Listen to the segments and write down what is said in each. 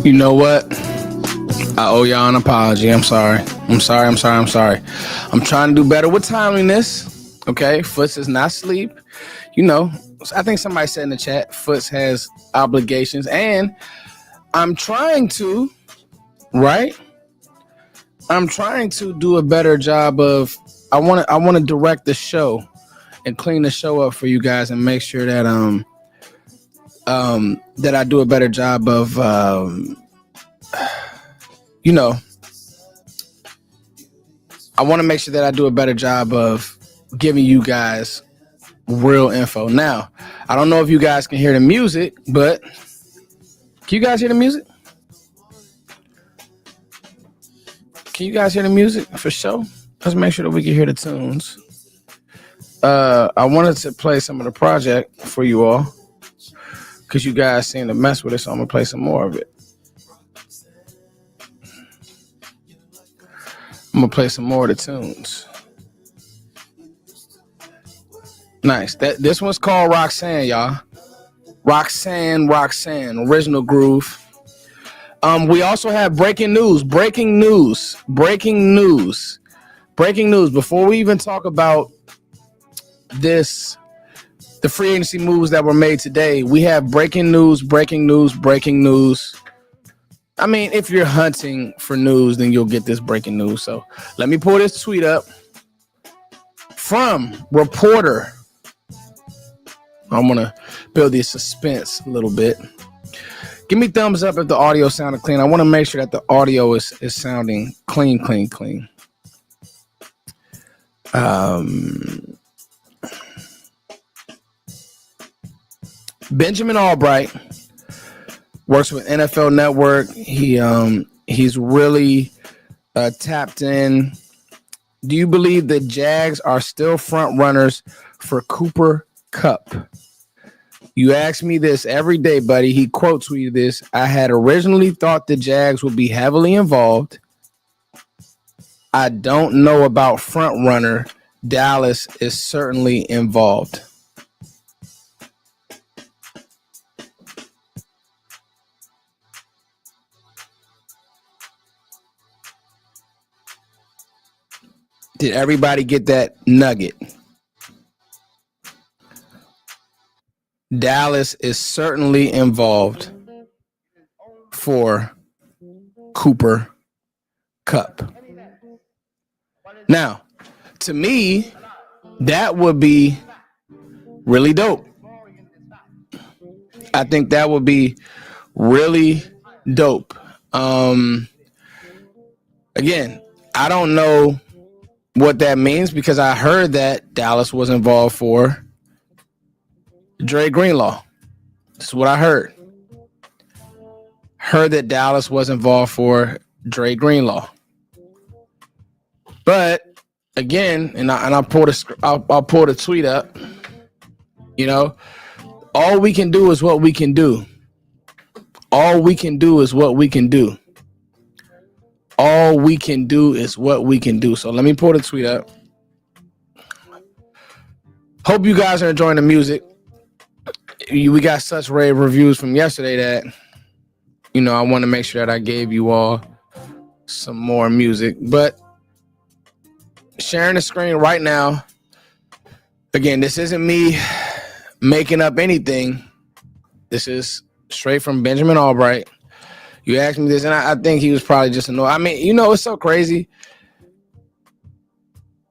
You know what? I owe y'all an apology. I'm sorry. I'm trying to do better with timeliness. Okay, Foots is not asleep. You know, I think somebody said in the chat, Foots has obligations, and I'm trying to, right? I'm trying to do a better job of. I want to direct the show and clean the show up for you guys and make sure that that I do a better job of you know, I want to make sure that I do a better job of giving you guys real info. Now, I don't know if you guys can hear the music, but can you guys hear the music? Can you guys hear the music for sure? Let's make sure that we can hear the tunes. I wanted to play some of the project for you all because you guys seem to mess with it, so I'm gonna play some more of it. I'm gonna play some more of the tunes. Nice. This one's called Roxanne, y'all. Roxanne, original groove. We also have breaking news. Before we even talk about this, the free agency moves that were made today, we have breaking news. I mean, if you're hunting for news, then you'll get this breaking news. So let me pull this tweet up from reporter. I'm going to build the suspense a little bit. Give me thumbs up if the audio sounded clean. I want to make sure that the audio is sounding clean. Benjamin Albright works with NFL Network. He's really tapped in. Do you believe the Jags are still front runners for Cooper Kupp? You ask me this every day, buddy. He quote tweeted this. I had originally thought the Jags would be heavily involved. I don't know about front runner. Dallas is certainly involved. Did everybody get that nugget? Dallas is certainly involved for Cooper Kupp. Now, to me, that would be really dope. I think that would be really dope. Again, I don't know what that means because I heard that Dallas was involved for Dre Greenlaw. This is what I heard. Heard that Dallas was involved for Dre Greenlaw. But again, and I'll pull the tweet up. You know, all we can do is what we can do. All we can do is what we can do. All we can do is what we can do. So let me pull the tweet up. Hope you guys are enjoying the music. We got such rave reviews from yesterday that, you know, I want to make sure that I gave you all some more music. But sharing the screen right now. Again, this isn't me making up anything. This is straight from Benjamin Albright. You asked me this, and I think he was probably just annoyed. I mean, you know, it's so crazy.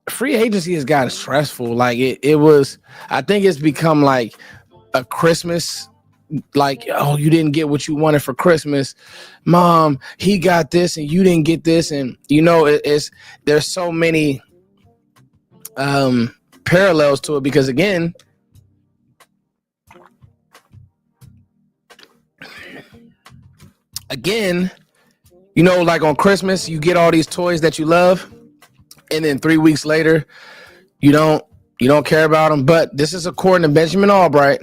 Free agency has gotten stressful. Like it was, I think it's become like a Christmas, like, oh, you didn't get what you wanted for Christmas. Mom, he got this and you didn't get this. And, you know, there's so many parallels to it because, again, you know, like on Christmas, you get all these toys that you love, and then 3 weeks later, you don't care about them. But this is according to Benjamin Albright.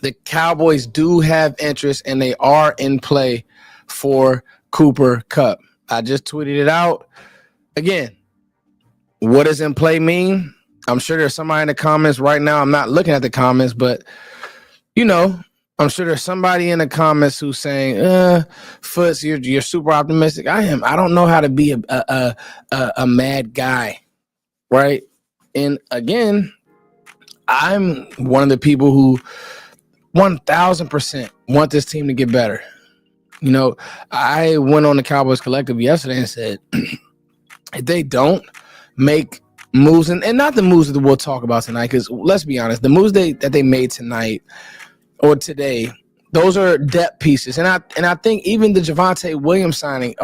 The Cowboys do have interest, and they are in play for Cooper Kupp. I just tweeted it out. Again, what does in play mean? I'm sure there's somebody in the comments right now. I'm not looking at the comments, but, you know, I'm sure there's somebody in the comments who's saying, Foots, you're super optimistic. I am. I don't know how to be a mad guy, right? And again, I'm one of the people who 1,000% want this team to get better. You know, I went on the Cowboys Collective yesterday and said, if they don't make moves, and not the moves that we'll talk about tonight, because let's be honest, the moves that they made tonight or today, those are depth pieces. And I think even the Javonte Williams signing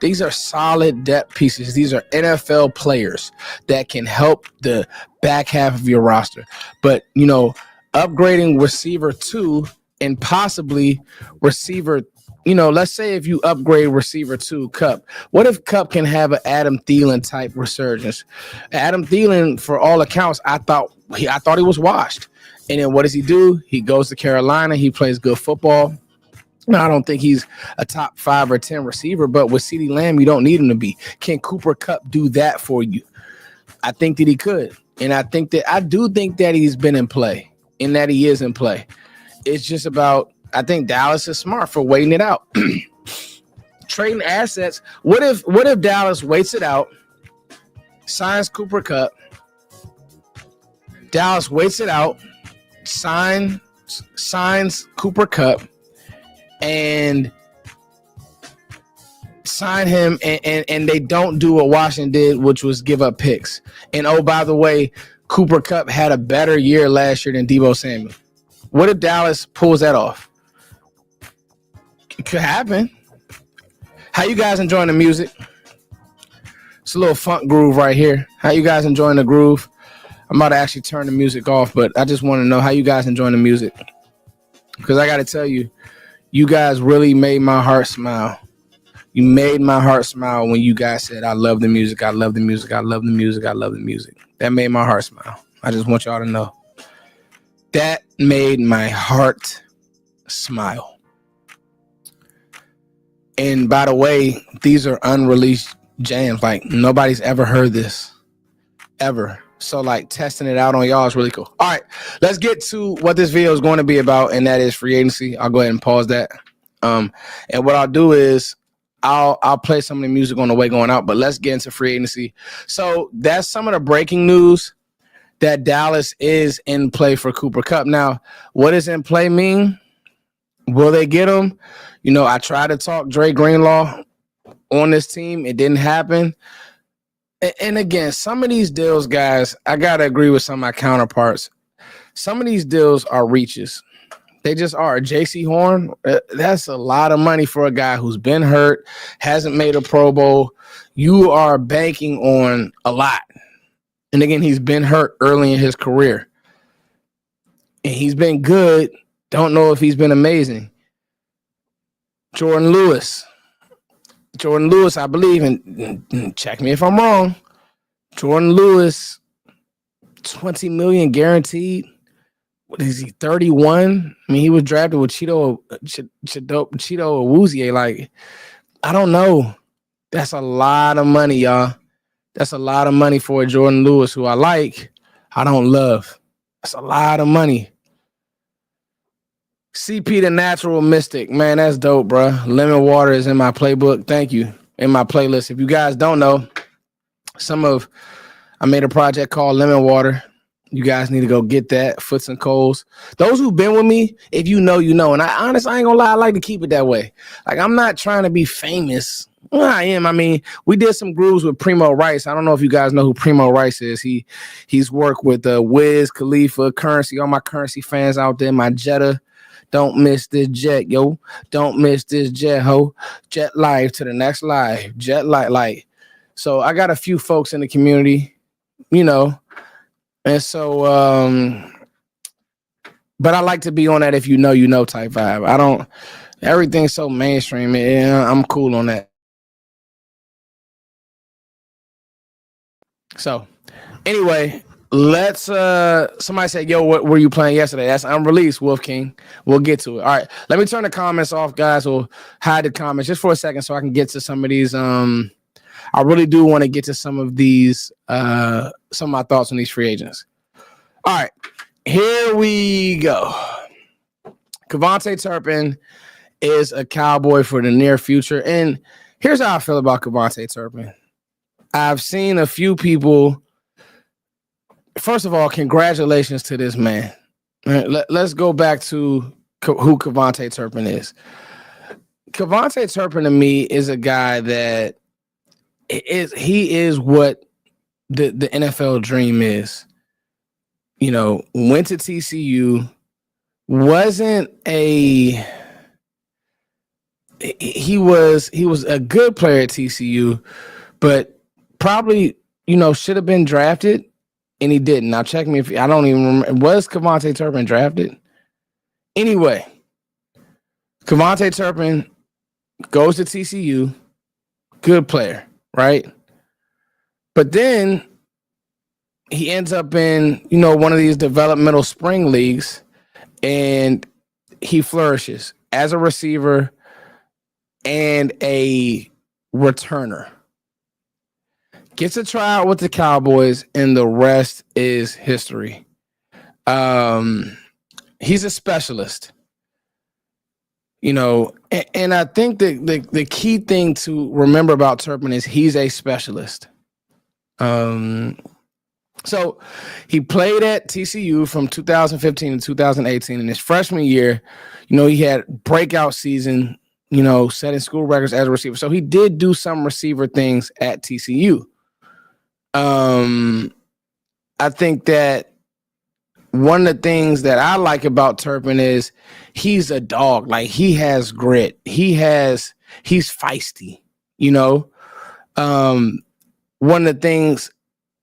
these are solid depth pieces. These are NFL players that can help the back half of your roster. But, you know, upgrading receiver 2 and possibly receiver, you know, let's say if you upgrade receiver 2, Kupp, what if Kupp can have an Adam Thielen type resurgence? Adam Thielen, for all accounts, I thought he was washed. And then what does he do? He goes to Carolina. He plays good football. Now, I don't think he's a top 5 or 10 receiver, but with CeeDee Lamb, you don't need him to be. Can Cooper Kupp do that for you? I think that he could. And I do think that he's been in play and that he is in play. It's just about, I think Dallas is smart for waiting it out. Trading assets. What if Dallas waits it out, signs Cooper Kupp, Dallas waits it out, signs Cooper Kupp, and sign him, and they don't do what Washington did, which was give up picks. And oh, by the way, Cooper Kupp had a better year last year than Deebo Samuel. What if Dallas pulls that off? It could happen. How you guys enjoying the music? It's a little funk groove right here. How you guys enjoying the groove? I'm about to actually turn the music off, but I just want to know how you guys enjoying the music. Because I got to tell you, you guys really made my heart smile. You made my heart smile when you guys said, I love the music, I love the music, I love the music, I love the music. That made my heart smile. I just want y'all to know. That made my heart smile. And by the way, these are unreleased jams. Like, nobody's ever heard this. Ever. So, like, testing it out on y'all is really cool. All right, let's get to what this video is going to be about, and that is free agency. I'll go ahead and pause that. And what I'll do is I'll play some of the music on the way going out, but let's get into free agency. So that's some of the breaking news, that Dallas is in play for Cooper Kupp. Now, what does in play mean? Will they get him? You know, I tried to talk Dre Greenlaw on this team. It didn't happen. And again, some of these deals, guys, I got to agree with some of my counterparts. Some of these deals are reaches. They just are. JC Horn, that's a lot of money for a guy who's been hurt, hasn't made a Pro Bowl. You are banking on a lot. And again, he's been hurt early in his career. And he's been good. Don't know if he's been amazing. Jordan Lewis, I believe, and check me if I'm wrong, Jordan Lewis, $20 million guaranteed. What is he, 31? I mean, he was drafted with Cheeto Awuzie. Like, I don't know. That's a lot of money, y'all. That's a lot of money for a Jordan Lewis, who I like, I don't love. That's a lot of money. CP the Natural Mystic. Man, that's dope, bro. Lemon water is in my playbook. Thank you. In my playlist. If you guys don't know, I made a project called Lemon Water. You guys need to go get that. Foots and Coles. Those who've been with me, if you know, you know. And I ain't gonna lie, I like to keep it that way. Like, I'm not trying to be famous. Well, I am. I mean, we did some grooves with Primo Rice. I don't know if you guys know who Primo Rice is. He's worked with Wiz, Khalifa, Currency, all my Currency fans out there, my Jetta. Don't miss this jet, yo. Don't miss this jet, ho. Jet live to the next live. Jet live, like. So I got a few folks in the community, you know. And so, but I like to be on that if you know type vibe. I don't, everything's so mainstream. Yeah, I'm cool on that. So anyway, let's somebody said, yo, what were you playing yesterday? That's unreleased, Wolf King. We'll get to it. All right, let me turn the comments off, guys. We'll hide the comments just for a second so I can get to some of these. I really do want to get to some of these, some of my thoughts on these free agents. All right, here we go. Kavonte Turpin is a Cowboy for the near future. And here's how I feel about Kavonte Turpin. I've seen a few people. First of all, congratulations to this man. Let's go back to who Kavonte Turpin is. Kavonte Turpin to me is a guy that he is what the NFL dream is. You know, went to TCU, wasn't a he was a good player at TCU, but probably, you know, should have been drafted, and he didn't. Now check me if I don't even remember. Was Kavonte Turpin drafted? Anyway, Kavonte Turpin goes to TCU, good player, right? But then he ends up in, you know, one of these developmental spring leagues, and he flourishes as a receiver and a returner. Gets a tryout with the Cowboys, and the rest is history. He's a specialist. You know, and I think the key thing to remember about Turpin is he's a specialist. So he played at TCU from 2015 to 2018. In his freshman year, you know, he had breakout season, you know, setting school records as a receiver. So he did do some receiver things at TCU. I think that one of the things that I like about Turpin is he's a dog. Like, he has grit. He's feisty, you know. One of the things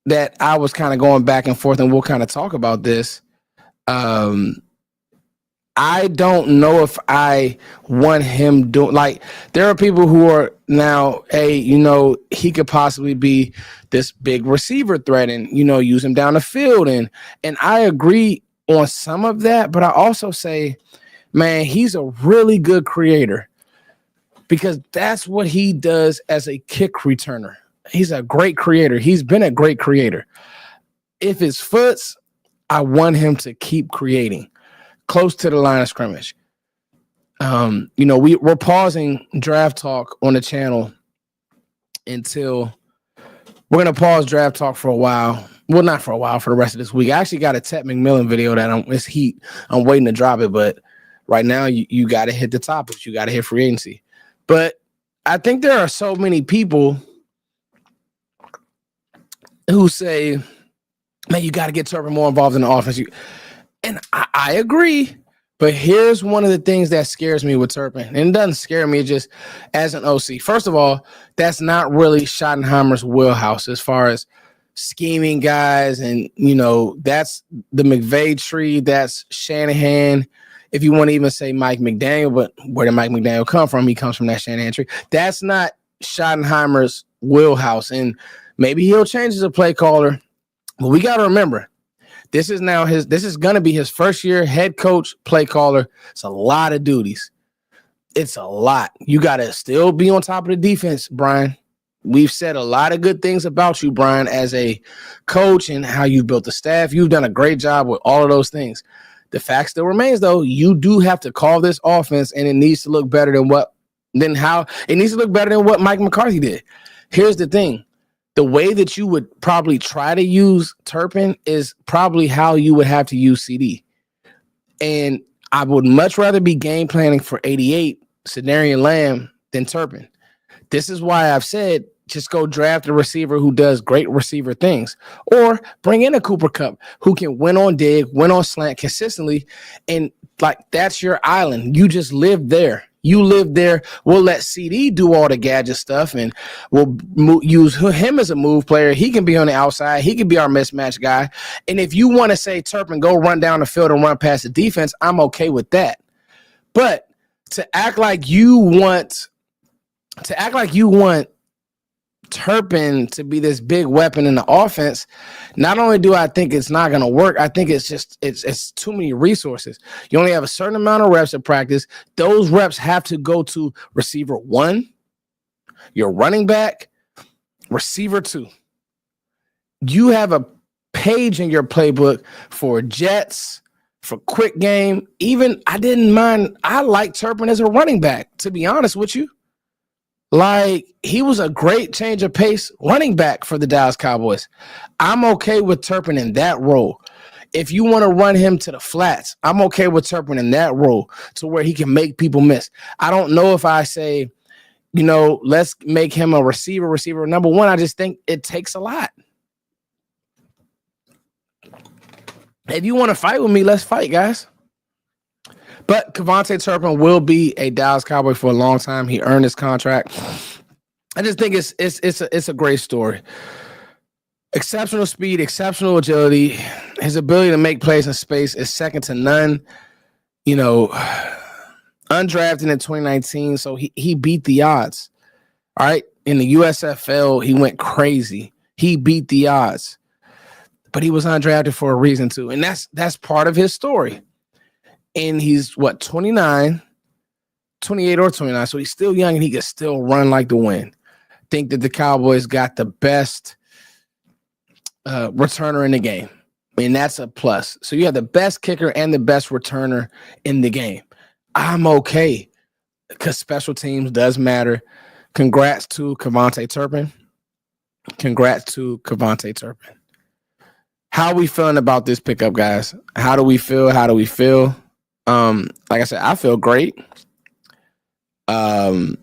that I was kind of going back and forth, and we'll kind of talk about this. I don't know if I want him doing, like, there are people who are now, hey, you know, he could possibly be this big receiver threat and, you know, use him down the field. And I agree on some of that, but I also say, man, he's a really good creator, because that's what he does as a kick returner. He's a great creator. He's been a great creator. If it's Foots, I want him to keep creating close to the line of scrimmage. You know, we're pausing draft talk on the channel until we're going to pause draft talk for a while. Well, not for a while, for the rest of this week. I actually got a Ted McMillan video that it's heat. I'm waiting to drop it, but right now you got to hit the topics. You got to hit free agency. But I think there are so many people who say, man, you got to get Turpin more involved in the offense. And I agree, but here's one of the things that scares me with Turpin. And it doesn't scare me just as an OC. First of all, that's not really Schottenheimer's wheelhouse as far as scheming guys. And, you know, that's the McVay tree. That's Shanahan. If you want to even say Mike McDaniel, but where did Mike McDaniel come from? He comes from that Shanahan tree. That's not Schottenheimer's wheelhouse. And maybe he'll change as a play caller. But we got to remember, this is going to be his first year head coach, play caller. It's a lot of duties. It's a lot. You got to still be on top of the defense, Brian. We've said a lot of good things about you, Brian, as a coach and how you built the staff. You've done a great job with all of those things. The fact still remains, though, you do have to call this offense, and it needs to look better than what Mike McCarthy did. Here's the thing. The way that you would probably try to use Turpin is probably how you would have to use CD. And I would much rather be game planning for 88, Sedarian Lamb, than Turpin. This is why I've said just go draft a receiver who does great receiver things, or bring in a Cooper Kupp who can win on dig, win on slant consistently. And like, that's your island. You just live there. You live there. We'll let CD do all the gadget stuff, and we'll use him as a move player. He can be on the outside. He can be our mismatch guy. And if you want to say, Turpin, go run down the field and run past the defense, I'm okay with that. But to act like you want Turpin to be this big weapon in the offense, not only do I think it's not going to work, I think it's too many resources. You only have a certain amount of reps at practice. Those reps have to go to receiver 1, your running back, receiver 2. You have a page in your playbook for jets, for quick game. Even I didn't mind. I like Turpin as a running back, to be honest with you. Like, he was a great change of pace running back for the Dallas Cowboys. I'm okay with Turpin in that role. If you want to run him to the flats, I'm okay with Turpin in that role to where he can make people miss. I don't know if I say, let's make him a receiver. Number one, I just think it takes a lot. If you want to fight with me, let's fight, guys. But Kavonte Turpin will be a Dallas Cowboy for a long time. He earned his contract. I just think it's a great story. Exceptional speed, exceptional agility. His ability to make plays in space is second to none. Undrafted in 2019, so he beat the odds. All right. In the USFL, he went crazy. He beat the odds. But he was undrafted for a reason too. And that's part of his story. And he's 29, 28 or 29. So he's still young and he can still run like the wind. Think that the Cowboys got the best returner in the game. And that's a plus. So you have the best kicker and the best returner in the game. I'm okay because special teams does matter. Congrats to Kavonte Turpin. How are we feeling about this pickup, guys? How do we feel? Like I said, I feel great. I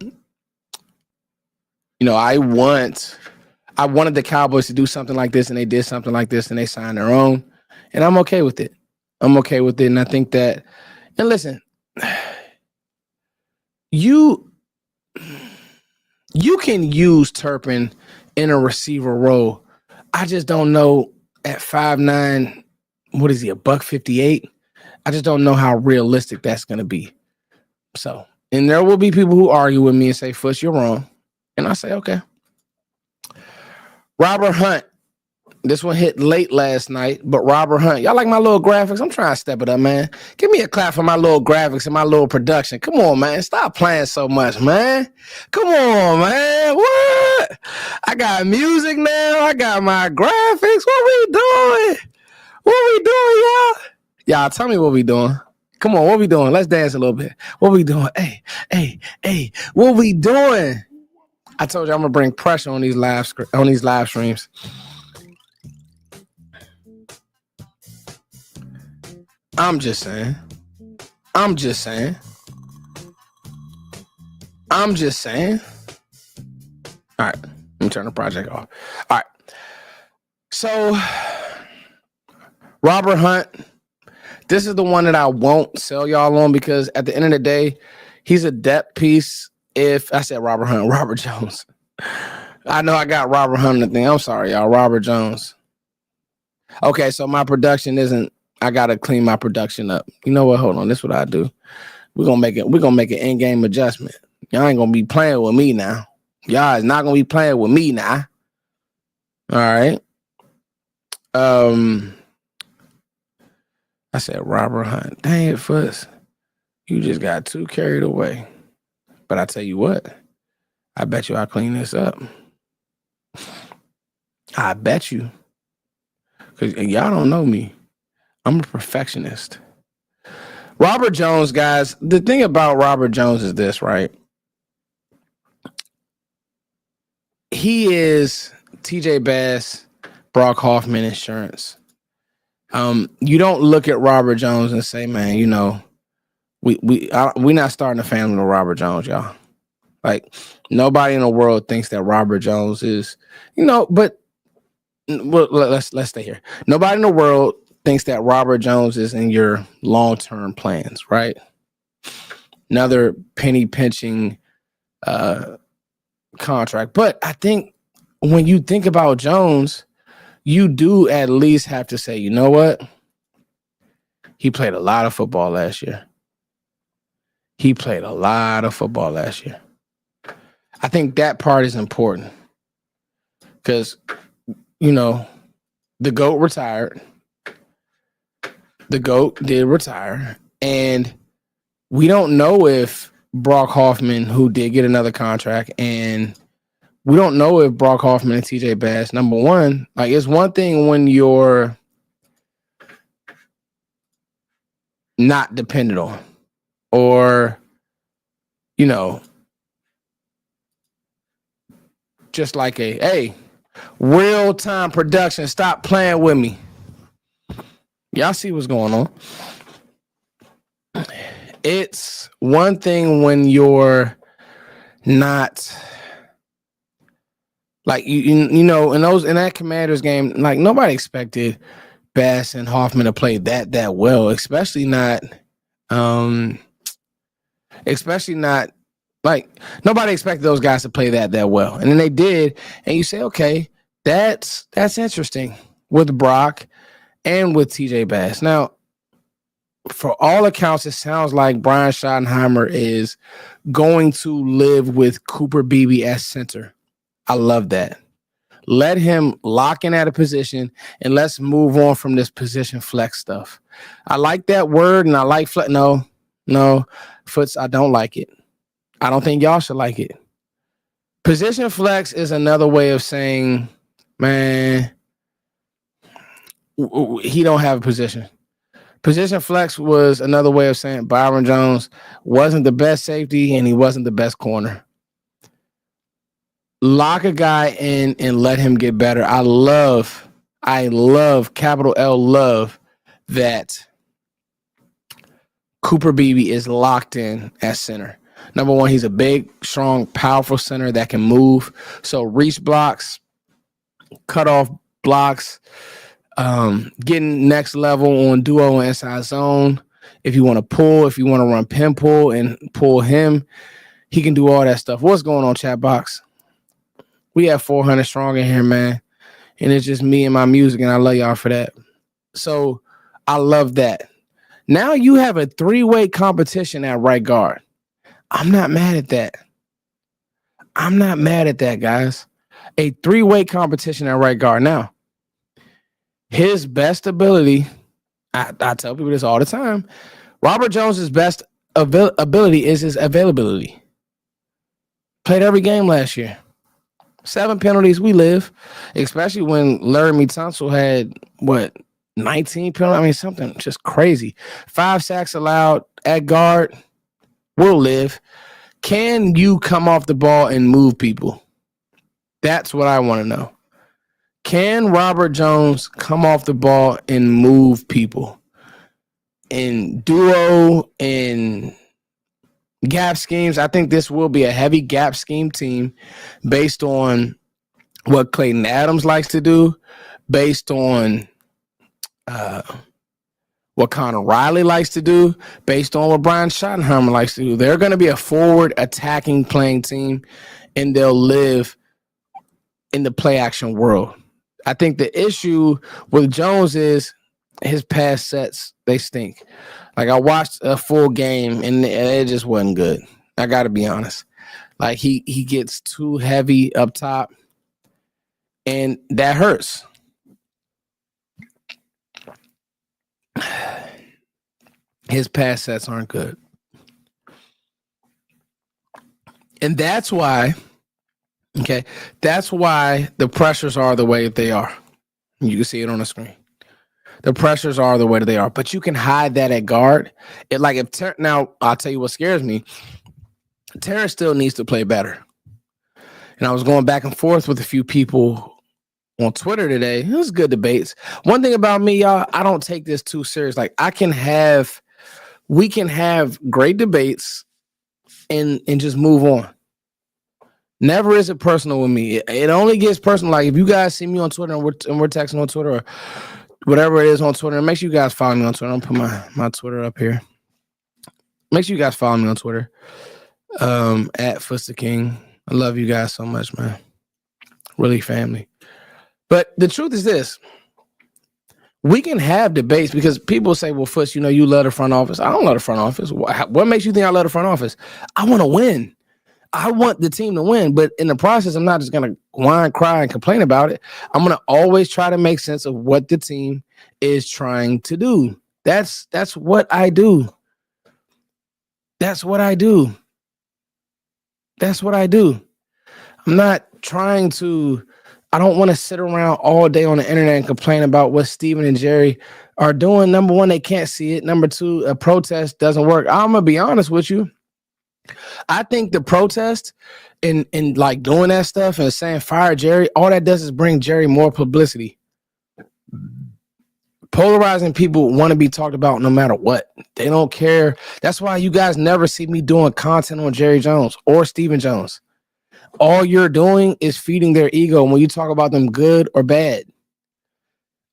wanted the Cowboys to do something like this, and they did something like this, and they signed their own, and I'm okay with it. And I think that, and listen, you can use Turpin in a receiver role. I just don't know at 5'9", what is he, $158? I just don't know how realistic that's going to be. So, and there will be people who argue with me and say, Foots, you're wrong. And I say, okay. Robert Hunt. This one hit late last night, but Robert Hunt. Y'all like my little graphics? I'm trying to step it up, man. Give me a clap for my little graphics and my little production. Come on, man. Stop playing so much, man. Come on, man. What? I got music now. I got my graphics. What we doing? Y'all? Y'all, tell me what we doing. Come on, what we doing? Let's dance a little bit. What we doing? Hey, what we doing? I told you I'm gonna bring pressure on these live streams. I'm just saying. All right, let me turn the project off. All right. So, Robert Hunt. This is the one that I won't sell y'all on because at the end of the day, he's a depth piece. If I said Robert Hunt, Robert Jones. I know I got Robert Hunt in the thing. I'm sorry, y'all. Robert Jones. Okay, so my production isn't. I gotta clean my production up. You know what? Hold on. This is what I do. We're gonna make an in-game adjustment. Y'all ain't gonna be playing with me now. Y'all is not gonna be playing with me now. All right. I said Robert Hunt. Dang it, Foots. You just got too carried away. But I tell you what, I bet you I'll clean this up. I bet you. Because y'all don't know me. I'm a perfectionist. Robert Jones, guys, the thing about Robert Jones is this, right? He is TJ Bass, Brock Hoffman insurance. You don't look at Robert Jones and say, man, we're not starting a family with Robert Jones, y'all. Like, nobody in the world thinks that Robert Jones is, but let's stay here. Nobody in the world thinks that Robert Jones is in your long-term plans, right? Another penny pinching contract. But I think when you think about Jones, you do at least have to say, you know what? He played a lot of football last year. I think that part is important because, the GOAT retired. The GOAT did retire. And we don't know if Brock Hoffman, who did get another contract, and we don't know if Brock Hoffman and TJ Bass, number one, like, it's one thing when you're not depended on, or, you know, just like hey, real time production, stop playing with me. Y'all see what's going on. It's one thing when you're not like you know in that Commanders game, like nobody expected Bass and Hoffman to play that well, especially not like nobody expected those guys to play that well, and then they did, and you say, okay, that's interesting with Brock and with TJ Bass. Now, for all accounts, it sounds like Brian Schottenheimer is going to live with Cooper Beebe as center. I love that. Let him lock in at a position, and let's move on from this position flex stuff. I like that word, and I like flex. No, Foots, I don't like it. I don't think y'all should like it. Position flex is another way of saying, man, he don't have a position. Position flex was another way of saying Byron Jones wasn't the best safety and he wasn't the best corner. Lock a guy in and let him get better. I love, capital L love, that Cooper Beebe is locked in at center. Number one, he's a big, strong, powerful center that can move. So reach blocks, cutoff blocks, getting next level on duo and inside zone. If you want to pull, if you want to run pin pull and pull him, he can do all that stuff. What's going on, chat box? We have 400 strong in here, man. And it's just me and my music, and I love y'all for that. So I love that. Now you have a three-way competition at right guard. I'm not mad at that. Guys. A three-way competition at right guard. Now, his best ability, I tell people this all the time, Robert Jones's best ability is his availability. Played every game last year. 7 penalties, we live. Especially when Laramie Tunsil had, 19 penalties? I mean, something just crazy. 5 sacks allowed at guard, we'll live. Can you come off the ball and move people? That's what I want to know. Can Robert Jones come off the ball and move people? In duo, in gap schemes, I think this will be a heavy gap scheme team based on what Clayton Adams likes to do, based on what Connor Riley likes to do, based on what Brian Schottenheimer likes to do. They're going to be a forward attacking playing team, and they'll live in the play action world. I think the issue with Jones is his pass sets, they stink. Like, I watched a full game, and it just wasn't good. I got to be honest. Like, he gets too heavy up top, and that hurts. His pass sets aren't good. And that's why, the pressures are the way they are. You can see it on the screen. The pressures are the way that they are, but you can hide that at guard. Now, I'll tell you what scares me. Terrence still needs to play better. And I was going back and forth with a few people on Twitter today. It was good debates. One thing about me, y'all, I don't take this too serious. Like, we can have great debates and just move on. Never is it personal with me. It only gets personal. Like, if you guys see me on Twitter and we're texting on Twitter or whatever it is on Twitter, make sure you guys follow me on Twitter. I'm gonna put my Twitter up here. Make sure you guys follow me on Twitter. At Footsdaking. I love you guys so much, man. Really family. But the truth is this. We can have debates because people say, well, Foots, you love the front office. I don't love the front office. What makes you think I love the front office? I want to win. I want the team to win. But in the process, I'm not just going to whine, cry, and complain about it. I'm going to always try to make sense of what the team is trying to do. That's what I do. That's what I do. I'm not trying to I don't want to sit around all day on the internet and complain about what Steven and Jerry are doing. Number one, they can't see it. Number two, a protest doesn't work. I'm gonna be honest with you. I think the protest and like doing that stuff and saying fire Jerry, all that does is bring Jerry more publicity. Polarizing people want to be talked about no matter what. They don't care. That's why you guys never see me doing content on Jerry Jones or Stephen Jones. All you're doing is feeding their ego when you talk about them good or bad.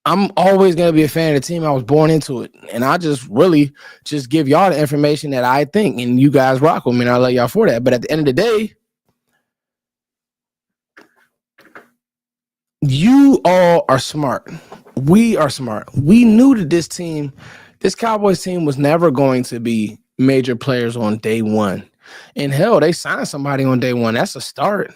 I'm always going to be a fan of the team. I was born into it. And I just really just give y'all the information that I think. And you guys rock with me and I love y'all for that. But at the end of the day, you all are smart. We are smart. We knew that this Cowboys team was never going to be major players on day one. And hell, they signed somebody on day one. That's a start.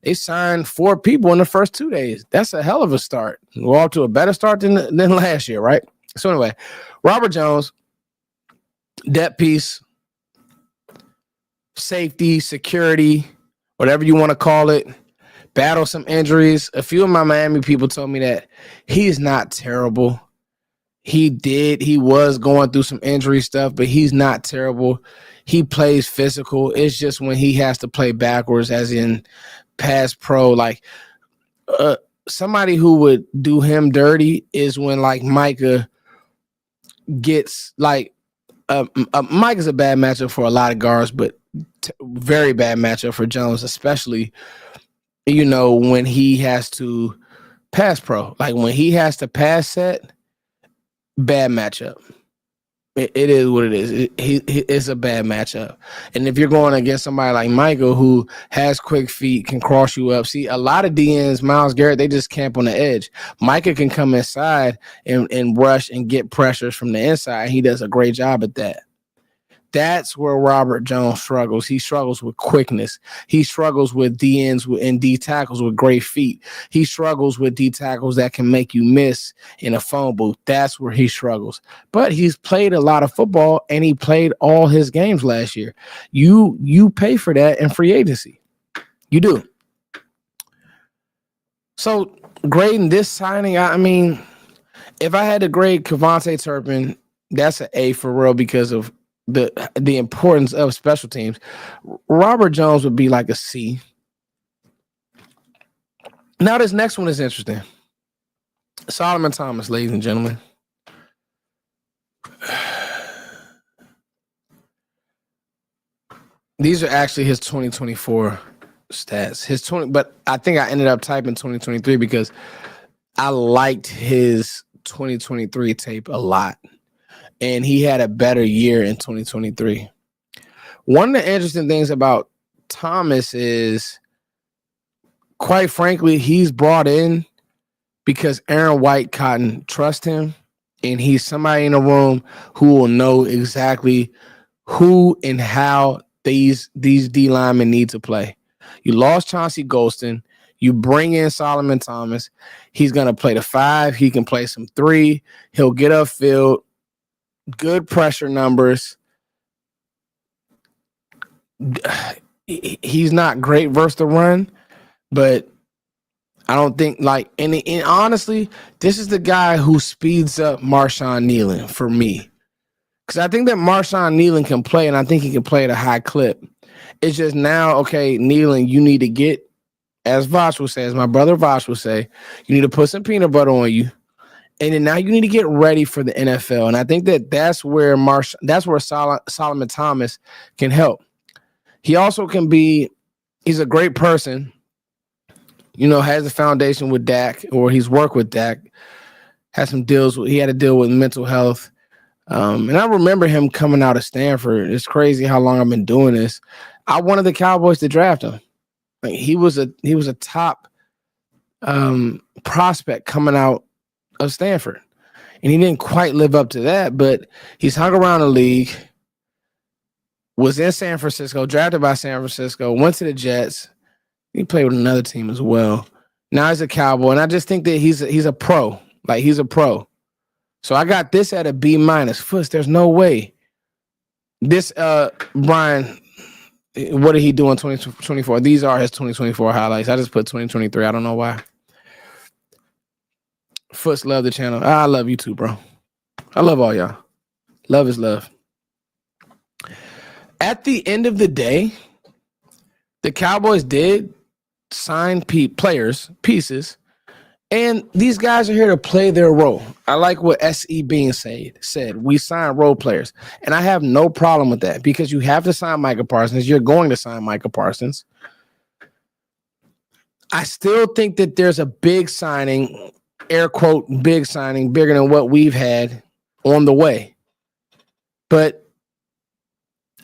They signed 4 people in the first 2 days. That's a hell of a start. We're off to a better start than last year, right? So anyway, Robert Jones, depth piece, safety, security, whatever you want to call it, battle some injuries. A few of my Miami people told me that he's not terrible. He was going through some injury stuff, but he's not terrible. He plays physical. It's just when he has to play backwards, as in pass pro, like somebody who would do him dirty is when like Micah gets like Micah's a bad matchup for a lot of guards, but very bad matchup for Jones, especially, you know, when he has to pass pro. Like when he has to pass set, bad matchup. It is what it is. It's a bad matchup. And if you're going against somebody like Michael, who has quick feet, can cross you up. See, a lot of DNs, Myles Garrett, they just camp on the edge. Micah can come inside and rush and get pressures from the inside. He does a great job at that. That's where Robert Jones struggles. He struggles with quickness. He struggles with DNs and D tackles with great feet. He struggles with D tackles that can make you miss in a phone booth. That's where he struggles. But he's played a lot of football, and he played all his games last year. You pay for that in free agency. You do. So grading this signing, I mean, if I had to grade Kavonte Turpin, that's an A for real because of the importance of special teams. Robert Jones would be like a C. Now this next one is interesting. Solomon Thomas, ladies and gentlemen. These are actually his 2024 stats. But I think I ended up typing 2023 because I liked his 2023 tape a lot. And he had a better year in 2023. One of the interesting things about Thomas is, quite frankly, he's brought in because Aaron White Cotton trusts him, and he's somebody in the room who will know exactly who and how these D linemen need to play. You lost Chauncey Golston. You bring in Solomon Thomas. He's going to play the 5. He can play some 3. He'll get upfield. Good pressure numbers. He's not great versus the run, but I don't think like and honestly, this is the guy who speeds up Marshawn Kneeland for me. Because I think that Marshawn Kneeland can play, and I think he can play at a high clip. It's just now, okay, Kneeland, you need to get, as Vosh will say, as my brother Vosh will say, you need to put some peanut butter on you. And then now you need to get ready for the NFL. And I think that that's where Solomon Thomas can help. He also can be, he's a great person, you know, has a foundation with Dak, or he's worked with Dak, has some deals with, he had to deal with mental health. And I remember him coming out of Stanford. It's crazy how long I've been doing this. I wanted the Cowboys to draft him. Like, he was a top prospect coming out of Stanford, and he didn't quite live up to that, but he's hung around the league, was in San Francisco, drafted by San Francisco, went to the Jets. He played with another team as well. Now he's a Cowboy, and I just think that he's a pro. Like, he's a pro. So I got this at a B-. Foots, there's no way. This Brian, what did he do in 2024? These are his 2024 highlights. I just put 2023. I don't know why. Foots love the channel. I love you too, bro. I love all y'all. Love is love. At the end of the day, the Cowboys did sign pieces, and these guys are here to play their role. I like what S.E. Bean said. We sign role players, and I have no problem with that because you have to sign Micah Parsons. You're going to sign Micah Parsons. I still think that there's a big signing, air quote, big signing, bigger than what we've had on the way. But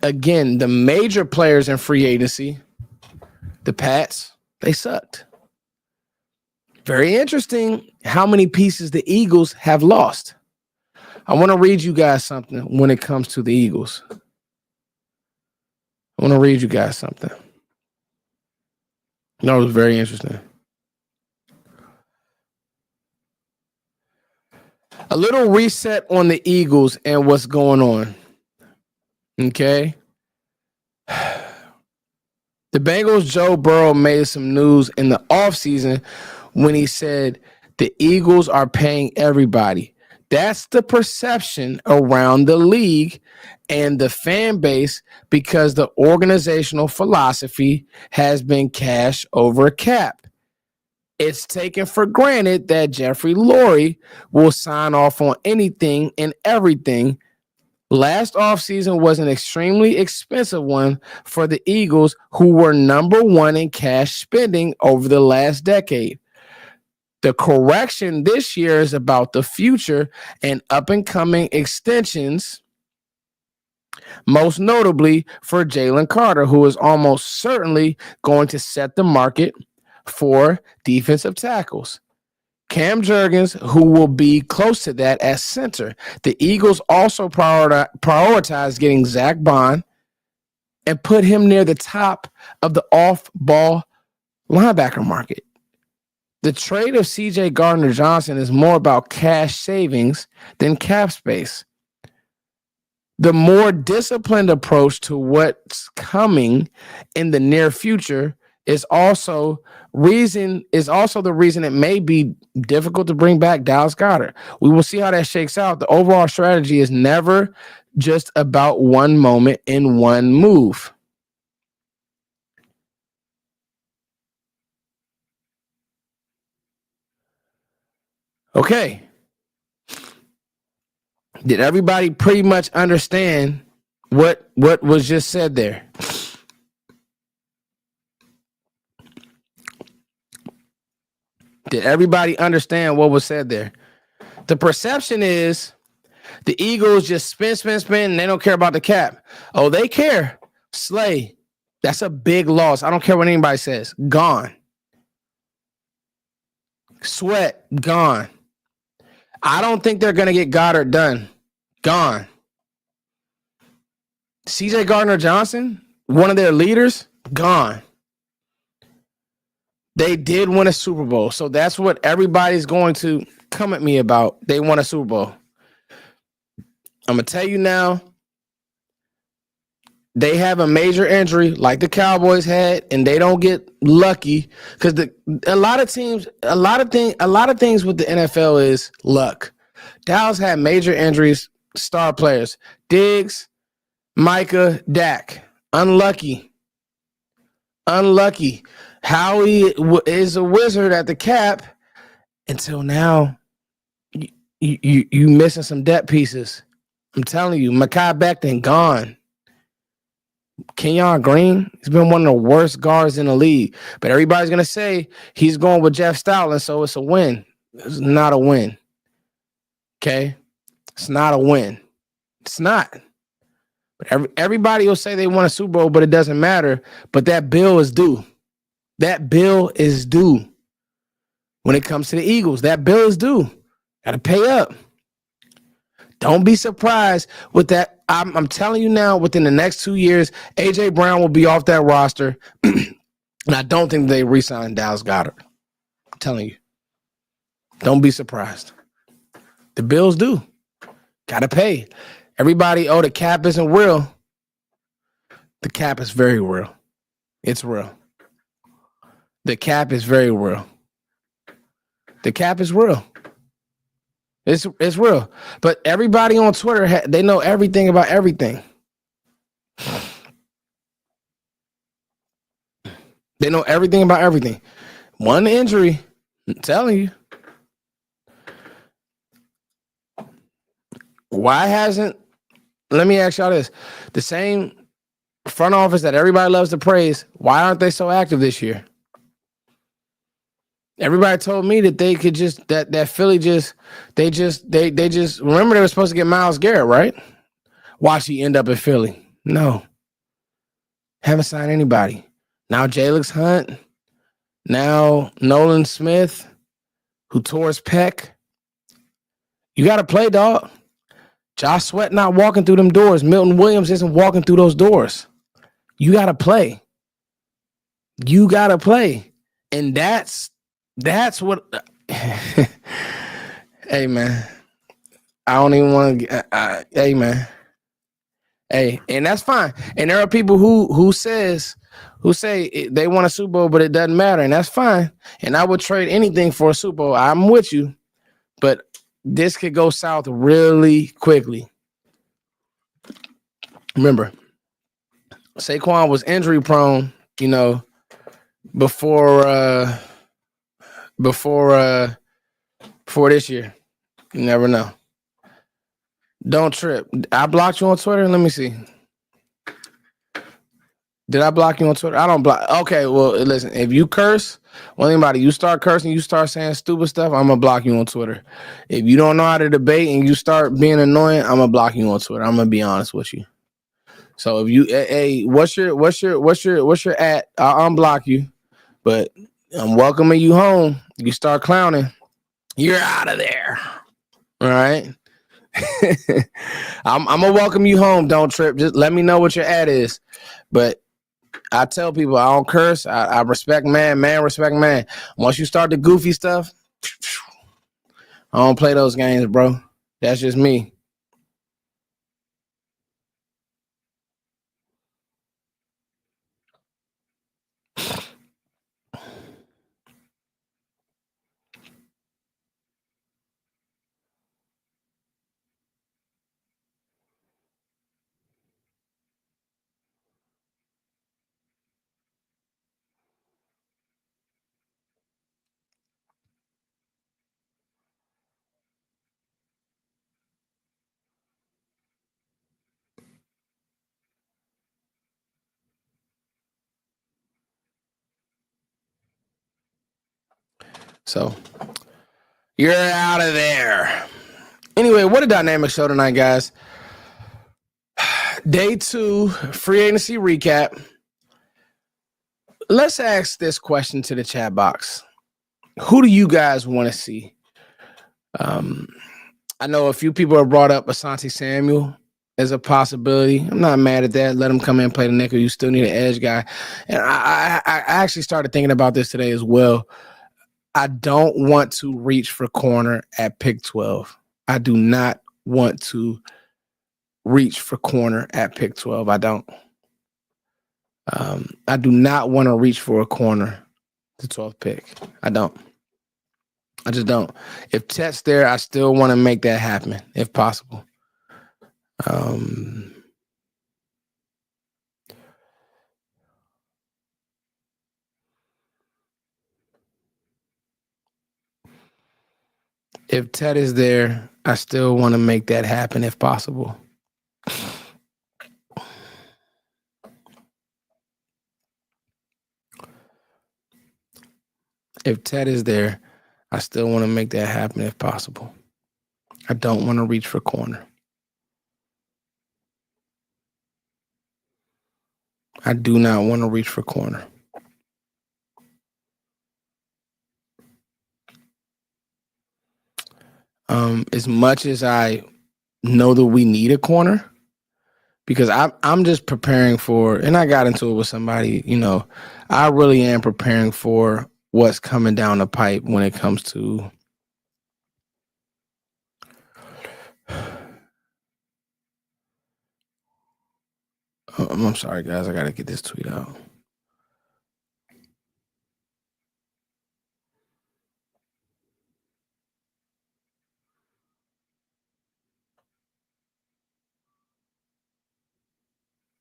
again, the major players in free agency, the Pats, they sucked. Very interesting how many pieces the Eagles have lost. I want to read you guys something when it comes to the Eagles. I want to read you guys something. No, it was very interesting. A little reset on the Eagles and what's going on. Okay. The Bengals' Joe Burrow made some news in the offseason when he said the Eagles are paying everybody. That's the perception around the league and the fan base because the organizational philosophy has been cash over cap. It's taken for granted that Jeffrey Lurie will sign off on anything and everything. Last offseason was an extremely expensive one for the Eagles, who were number one in cash spending over the last decade. The correction this year is about the future and up-and-coming extensions, most notably for Jalen Carter, who is almost certainly going to set the market for defensive tackles. Cam Jurgens, who will be close to that as center. The Eagles also prioritized getting Zach Bond and put him near the top of the off-ball linebacker market. The trade of C.J. Gardner-Johnson is more about cash savings than cap space. The more disciplined approach to what's coming in the near future is also the reason it may be difficult to bring back Dallas Goedert. We will see how that shakes out. The overall strategy is never just about one moment in one move. Okay. Did everybody pretty much understand what was just said there? Did everybody understand what was said there? The perception is the Eagles just spend, and they don't care about the cap. Oh, they care. Slay. That's a big loss. I don't care what anybody says. Gone. Sweat. Gone. I don't think they're going to get Goddard done. Gone. C.J. Gardner-Johnson, one of their leaders, gone. They did win a Super Bowl, so that's what everybody's going to come at me about. They won a Super Bowl. I'm going to tell you now, they have a major injury like the Cowboys had, and they don't get lucky because a lot of things with the NFL is luck. Dallas had major injuries, star players, Diggs, Micah, Dak. Unlucky. Howie is a wizard at the cap until now. You missing some depth pieces. I'm telling you, Mekhi Becton gone. Kenyon Green, he's been one of the worst guards in the league. But everybody's going to say he's going with Jeff Stoutland, so it's a win. It's not a win. Okay? It's not a win. It's not. But everybody will say they won a Super Bowl, but it doesn't matter. But that bill is due. That bill is due. When it comes to the Eagles, that bill is due. Got to pay up. Don't be surprised with that. I'm telling you now, within the next 2 years, A.J. Brown will be off that roster. And I don't think they re-sign Dallas Goedert. I'm telling you. Don't be surprised. The bill's due. Got to pay. Everybody, the cap isn't real. The cap is very real. It's real. The cap is very real. The cap is real. It's real. But everybody on Twitter, they know everything about everything. They know everything about everything. One injury, I'm telling you. Why hasn't, let me ask y'all this. The same front office that everybody loves to praise, why aren't they so active this year? Everybody told me that they could just, that Philly just, they just remember they were supposed to get Myles Garrett, right? Watch he end up in Philly. No. Haven't signed anybody. Now Jalix Hunt. Now Nolan Smith, who tore his pec. You got to play, dog. Josh Sweat not walking through them doors. Milton Williams isn't walking through those doors. You got to play. You got to play. And that's what... Hey, man. I don't even want to... hey, man. Hey, and that's fine. And there are people who say they want a Super Bowl, but it doesn't matter, and that's fine. And I would trade anything for a Super Bowl. I'm with you, but this could go south really quickly. Remember, Saquon was injury prone, before this year. You never know. Don't trip. I blocked you on Twitter. Let me see. Did I block you on Twitter? I don't block. Okay, well, listen. If you curse, you start cursing, you start saying stupid stuff, I'm gonna block you on Twitter. If you don't know how to debate and you start being annoying, I'm gonna block you on Twitter. I'm gonna be honest with you. So if you, hey, what's your at? I'll unblock you, but I'm welcoming you home. You start clowning, you're out of there. All right. I'm gonna welcome you home. Don't trip. Just let me know what your ad is. But I tell people I don't curse. I respect man respect man. Once you start the goofy stuff, I don't play those games, bro. That's just me. So you're out of there. Anyway, what a dynamic show tonight, guys. Day 2, free agency recap. Let's ask this question to the chat box. Who do you guys want to see? I know a few people have brought up Asante Samuel as a possibility. I'm not mad at that. Let him come in and play the nickel. You still need an edge guy. And I actually started thinking about this today as well. I don't want to reach for corner at pick 12. I do not want to reach for corner at pick 12. I don't. I do not want to reach for a corner the 12th pick. I don't. I just don't. If Chet's there, I still want to make that happen if possible. If Ted is there, I still want to make that happen if possible. If Ted is there, I still want to make that happen if possible. I don't want to reach for corner. I do not want to reach for corner. As much as I know that we need a corner, because I'm just preparing for, and I got into it with somebody, I really am preparing for what's coming down the pipe when it comes to I'm sorry, guys. I got to get this tweet out.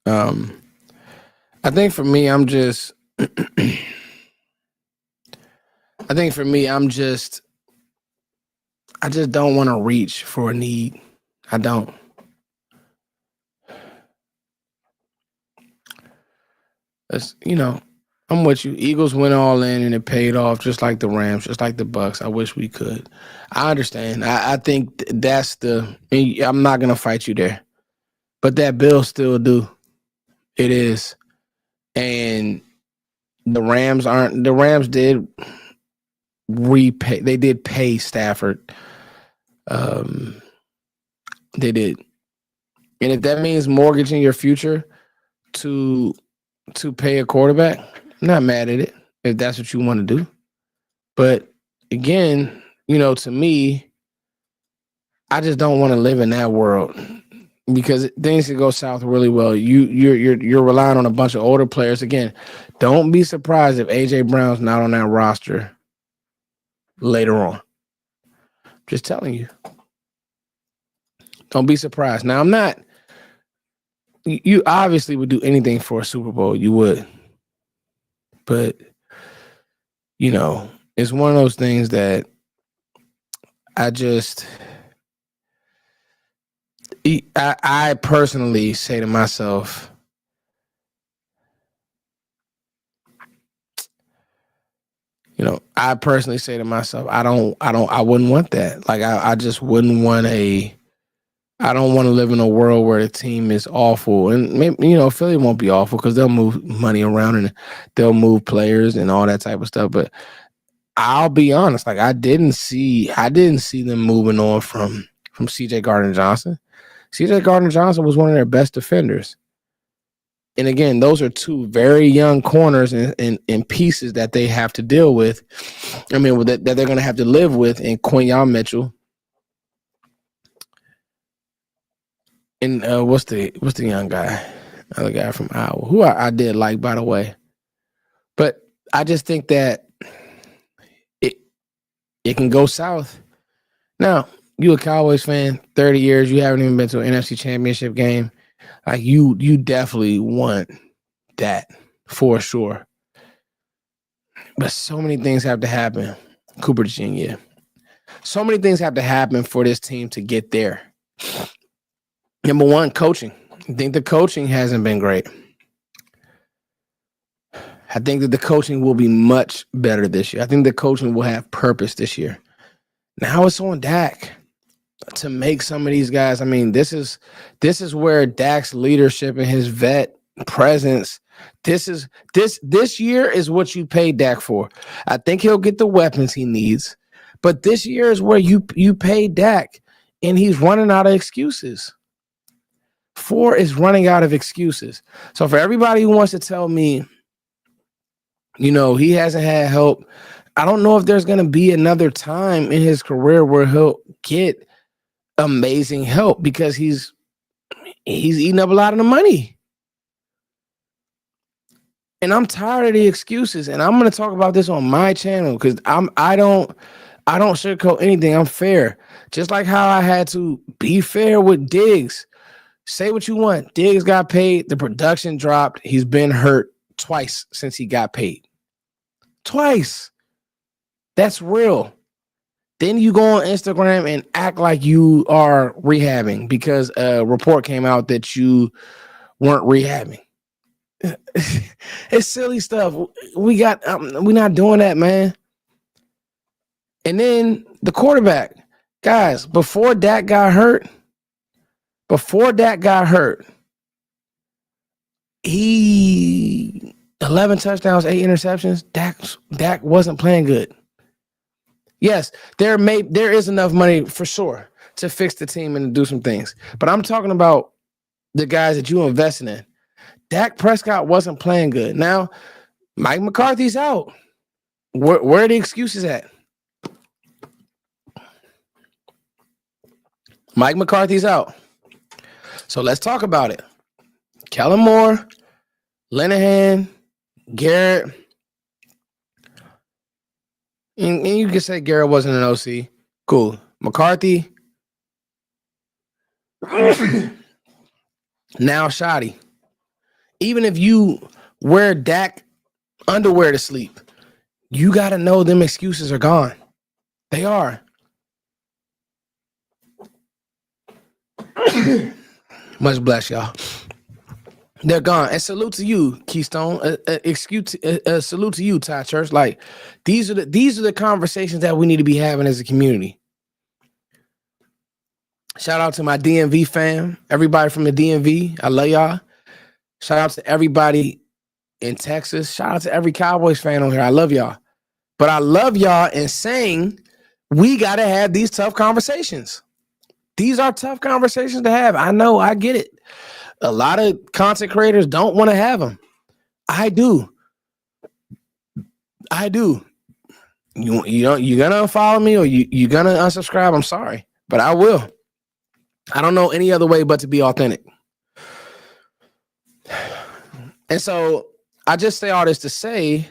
I think for me, I'm just. I think for me, I'm just. I just don't want to reach for a need. I don't. It's, I'm with you. Eagles went all in and it paid off, just like the Rams, just like the Bucks. I wish we could. I understand. I think that's the. I'm not gonna fight you there, but that bill still due. It is, and the Rams aren't. The Rams did repay. They did pay Stafford. They did, and if that means mortgaging your future to pay a quarterback, I'm not mad at it if that's what you want to do. But again, to me, I just don't want to live in that world because things can go south really well. You're relying on a bunch of older players. Again, don't be surprised if AJ Brown's not on that roster later on. Just telling you. Don't be surprised. Now, I'm not. You obviously would do anything for a Super Bowl. You would. But, it's one of those things that I personally say to myself, I wouldn't want that. Like, I just wouldn't want I don't want to live in a world where the team is awful. And maybe, Philly won't be awful because they'll move money around and they'll move players and all that type of stuff. But I'll be honest, like I didn't see them moving on from CJ Gardner-Johnson. CJ Gardner-Johnson was one of their best defenders. And again, those are two very young corners and pieces that they have to deal with. I mean, that they're going to have to live with in Quinyon Mitchell. And what's the young guy? Another guy from Iowa, who I did like, by the way. But I just think that it can go south. Now, you a Cowboys fan, 30 years, you haven't even been to an NFC Championship game. Like you definitely want that for sure. But so many things have to happen. Cooper Jr. So many things have to happen for this team to get there. Number one, coaching. I think the coaching hasn't been great. I think that the coaching will be much better this year. I think the coaching will have purpose this year. Now it's on Dak to make some of these guys. I mean, this is where Dak's leadership and his vet presence. This year is what you pay Dak for. I think he'll get the weapons he needs, but this year is where you pay Dak, and he's running out of excuses. 4 is running out of excuses. So for everybody who wants to tell me, he hasn't had help, I don't know if there's going to be another time in his career where he'll get amazing help because he's eating up a lot of the money. And I'm tired of the excuses. And I'm going to talk about this on my channel because I don't sugarcoat anything. I'm fair. Just like how I had to be fair with Diggs. Say what you want. Diggs got paid. The production dropped. He's been hurt twice since he got paid. Twice. That's real. Then you go on Instagram and act like you are rehabbing because a report came out that you weren't rehabbing. It's silly stuff. We're not doing that, man. And then the quarterback. Guys, before Dak got hurt, he 11 touchdowns, 8 interceptions. Dak wasn't playing good. Yes, there is enough money for sure to fix the team and to do some things. But I'm talking about the guys that you invested in. Dak Prescott wasn't playing good. Now, Mike McCarthy's out. Where are the excuses at? Mike McCarthy's out. So let's talk about it. Kellen Moore, Linehan, Garrett. And you can say Garrett wasn't an OC. Cool. McCarthy. Now Shoddy. Even if you wear Dak underwear to sleep, you got to know them excuses are gone. They are. Much bless y'all. They're gone. And salute to you, Keystone. Salute to you, Ty Church. Like these are the conversations that we need to be having as a community. Shout out to my DMV fam, everybody from the DMV. I love y'all. Shout out to everybody in Texas. Shout out to every Cowboys fan on here. I love y'all. But I love y'all in saying we got to have these tough conversations. These are tough conversations to have. I know. I get it. A lot of content creators don't want to have them. I do. You're gonna unfollow me or you're gonna unsubscribe. I'm sorry, but I will. I don't know any other way but to be authentic. And so I just say all this to say,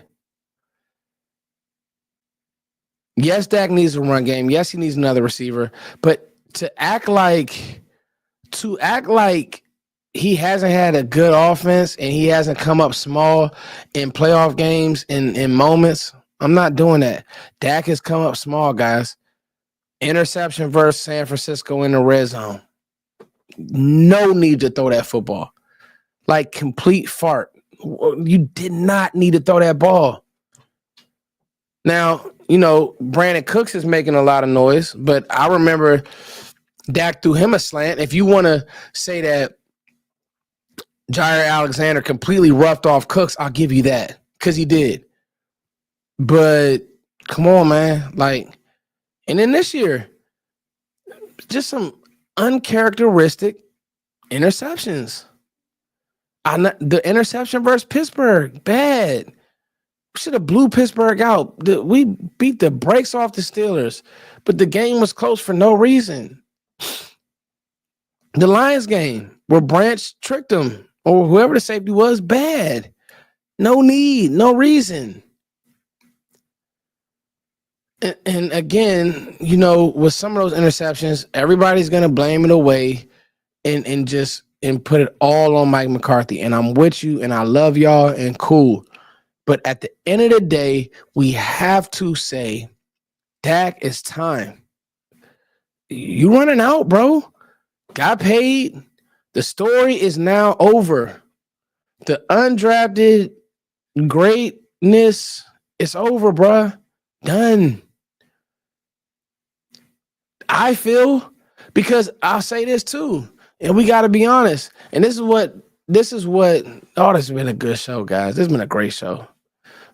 yes, Dak needs a run game. Yes, he needs another receiver. But to act like he hasn't had a good offense and he hasn't come up small in playoff games in moments, I'm not doing that. Dak has come up small, guys. Interception versus San Francisco in the red zone. No need to throw that football. Like complete fart. You did not need to throw that ball. Now, Brandon Cooks is making a lot of noise, but I remember Dak threw him a slant. If you want to say that Jair Alexander completely roughed off Cooks, I'll give you that because he did. But come on, man. And then this year, just some uncharacteristic interceptions. The interception versus Pittsburgh, bad. We should have blew Pittsburgh out. We beat the brakes off the Steelers, but the game was close for no reason. The Lions game where Branch tricked them or whoever the safety was, bad. No need, no reason. And again, with some of those interceptions, everybody's going to blame it away and put it all on Mike McCarthy. And I'm with you and I love y'all and cool. But at the end of the day, we have to say, Dak, it's time. You running out, bro. Got paid. The story is now over. The undrafted greatness is over, bro. Done. I feel, because I'll say this too, and we got to be honest. And this is what, this has been a good show, guys. This has been a great show.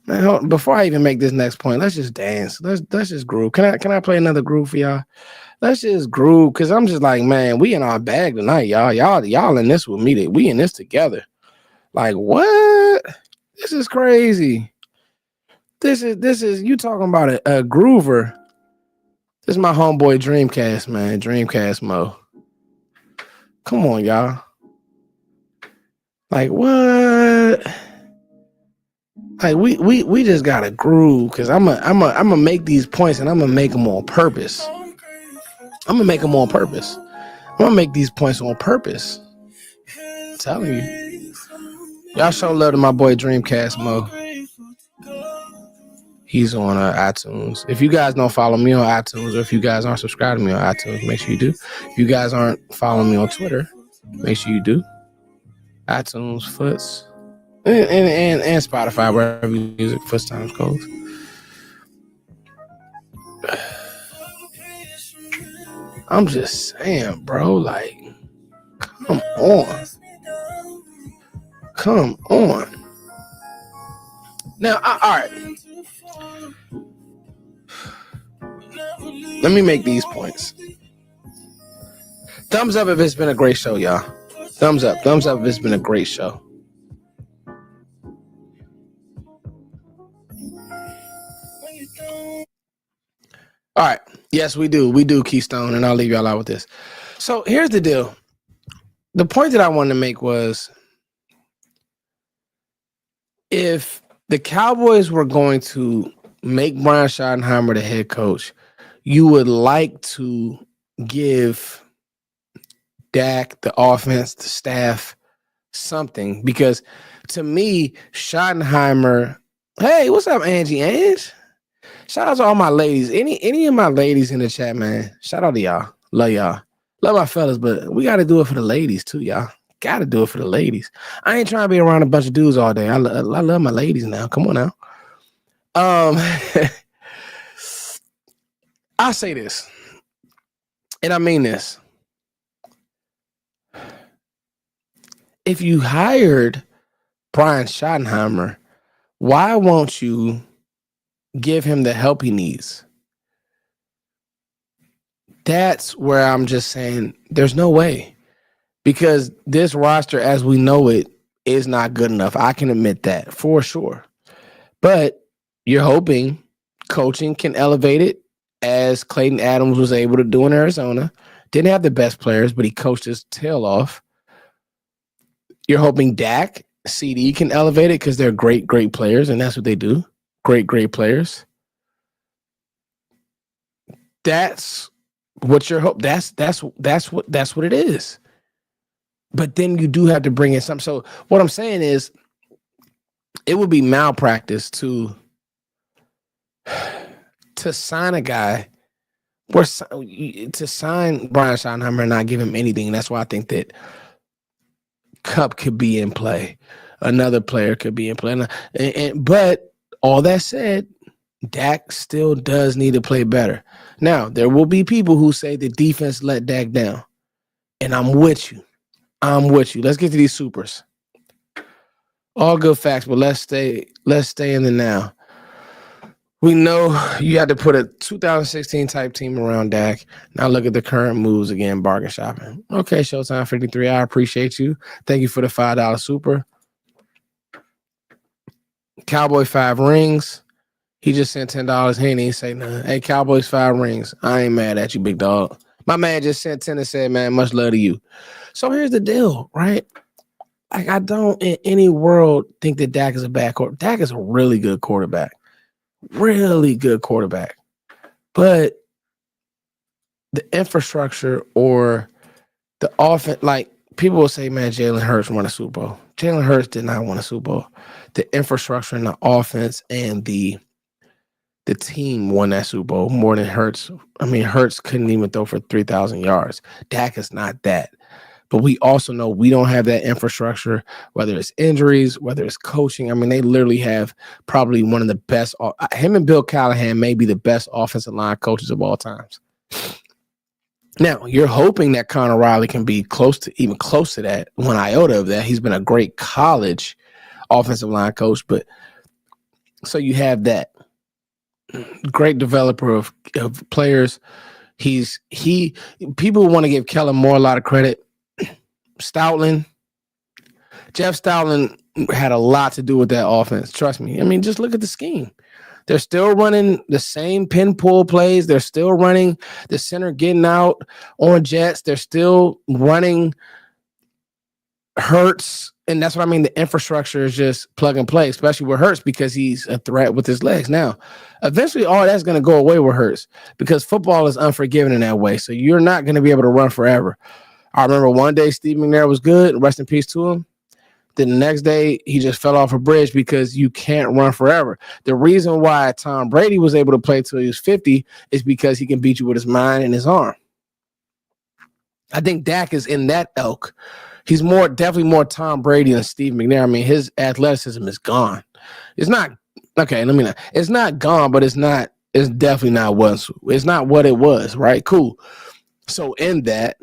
Man, before I even make this next point, let's just dance. Let's just groove. Can I play another groove for y'all? Let's just groove, because I'm just like, man, we in our bag tonight, y'all. Y'all in this with me. We in this together. Like, what? This is crazy. This is you talking about a groover. This is my homeboy Dreamcast, man. Dreamcast Mo. Come on, y'all. Like, what? Like, we just gotta groove, because I'm gonna make these points and I'm gonna make them on purpose. I'm gonna make these points on purpose. I'm telling you. Y'all show love to my boy Dreamcast Mo. He's on iTunes. If you guys don't follow me on iTunes, or if you guys aren't subscribed to me on iTunes, make sure you do. If you guys aren't following me on Twitter, make sure you do. iTunes, Foots, and Spotify, wherever music Foots times goes. I'm just saying, bro, like, come on. Now, all right. Let me make these points. Thumbs up if it's been a great show, y'all. Thumbs up if it's been a great show. All right. Yes, we do. We do, Keystone, and I'll leave y'all out with this. So here's the deal. The point that I wanted to make was, if the Cowboys were going to make Brian Schottenheimer the head coach, you would like to give Dak, the offense, the staff, something because to me, Schottenheimer. Hey, what's up, Angie Ange? Shout out to all my ladies. Any of my ladies in the chat, man. Shout out to y'all. Love y'all. Love my fellas, but we got to do it for the ladies too, y'all. Got to do it for the ladies. I ain't trying to be around a bunch of dudes all day. I love my ladies now. Come on now. I say this, and I mean this. If you hired Brian Schottenheimer, why won't you give him the help he needs? That's where I'm just saying there's no way. Because this roster, as we know it, is not good enough. I can admit that for sure. But you're hoping coaching can elevate it, as Clayton Adams was able to do in Arizona. Didn't have the best players, but he coached his tail off. You're hoping Dak, CD can elevate it because they're great, great players, and that's what they do. Great, great players. That's what your hope. That's what it is. But then you do have to bring in something. So what I'm saying is, it would be malpractice to sign a guy, or to sign Brian Schottenheimer and not give him anything. And that's why I think that Cup could be in play. Another player could be in play. But all that said, Dak still does need to play better. Now, there will be people who say the defense let Dak down. And I'm with you. Let's get to these supers. All good facts, but let's stay in the now. We know you had to put a 2016 type team around Dak. Now look at the current moves again, bargain shopping. Okay, Showtime 53. I appreciate you. Thank you for the $5 super. Cowboy 5 rings. He just sent $10. He ain't say nothing. Hey, Cowboys 5 rings. I ain't mad at you, big dog. My man just sent 10 and said, man, much love to you. So here's the deal, right? Like, I don't in any world think that Dak is a bad quarterback. Dak is a really good quarterback. Really good quarterback. But the infrastructure or the offense, like people will say, man, Jalen Hurts won a Super Bowl. Jalen Hurts did not win a Super Bowl. The infrastructure and the offense and the team won that Super Bowl more than Hurts. I mean, Hurts couldn't even throw for 3,000 yards. Dak is not that. But we also know we don't have that infrastructure, whether it's injuries, whether it's coaching. I mean, they literally have probably one of the best. Him and Bill Callahan may be the best offensive line coaches of all times. Now, you're hoping that Connor Riley can be close to that, one iota of that. He's been a great college offensive line coach. But so you have that great developer of players. People want to give Kellen Moore a lot of credit. Jeff Stoutland had a lot to do with that offense. Trust me. I mean, just look at the scheme. They're still running the same pin pull plays. They're still running the center getting out on jets. They're still running Hurts. And that's what I mean. The infrastructure is just plug and play, especially with Hurts because he's a threat with his legs. Now, eventually all that's going to go away with Hurts because football is unforgiving in that way. So you're not going to be able to run forever. I remember one day Steve McNair was good. Rest in peace to him. Then the next day, he just fell off a bridge because you can't run forever. The reason why Tom Brady was able to play till he was 50 is because he can beat you with his mind and his arm. I think Dak is in that ilk. He's definitely more Tom Brady than Steve McNair. I mean, his athleticism is gone. It's not okay. It's not gone, but it's definitely not what it's not what it was. Right? Cool. So in that,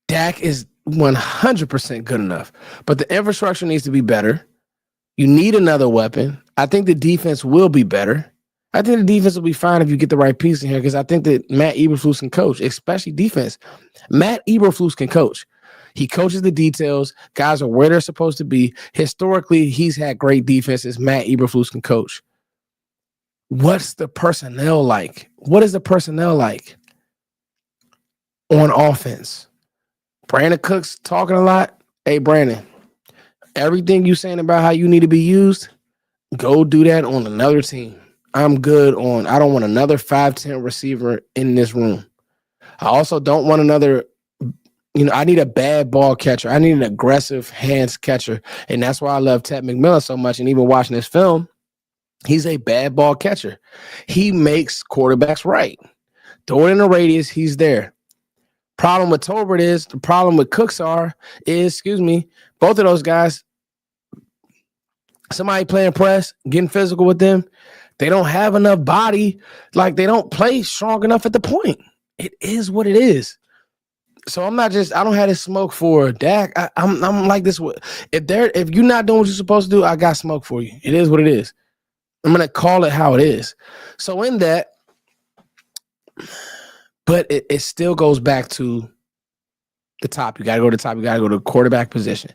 Dak is 100% good enough, but the infrastructure needs to be better. You need another weapon. I think the defense will be better. I think the defense will be fine if you get the right piece in here because I think that Matt Eberflus can coach, especially defense. Matt Eberflus can coach. He coaches the details. Guys are where they're supposed to be. Historically, he's had great defenses. Matt Eberflus can coach. What's the personnel like? What is the personnel like on offense? Brandon Cook's talking a lot. Hey, Brandon, everything you saying about how you need to be used, go do that on another team. I'm good on, I don't want another 5'10" receiver in this room. I also don't want another I need a bad ball catcher. I need an aggressive hands catcher. And that's why I love Ted McMillan so much. And even watching this film, he's a bad ball catcher. He makes quarterbacks right. Throw it in the radius, he's there. Problem with Tolbert is, the problem with Cooks both of those guys, somebody playing press, getting physical with them, they don't have enough body. Like, they don't play strong enough at the point. It is what it is. So I don't have this smoke for Dak. I'm like this. If you're not doing what you're supposed to do, I got smoke for you. It is what it is. I'm going to call it how it is. So in that, but it still goes back to the top. You got to go to the top. You got to go to the quarterback position.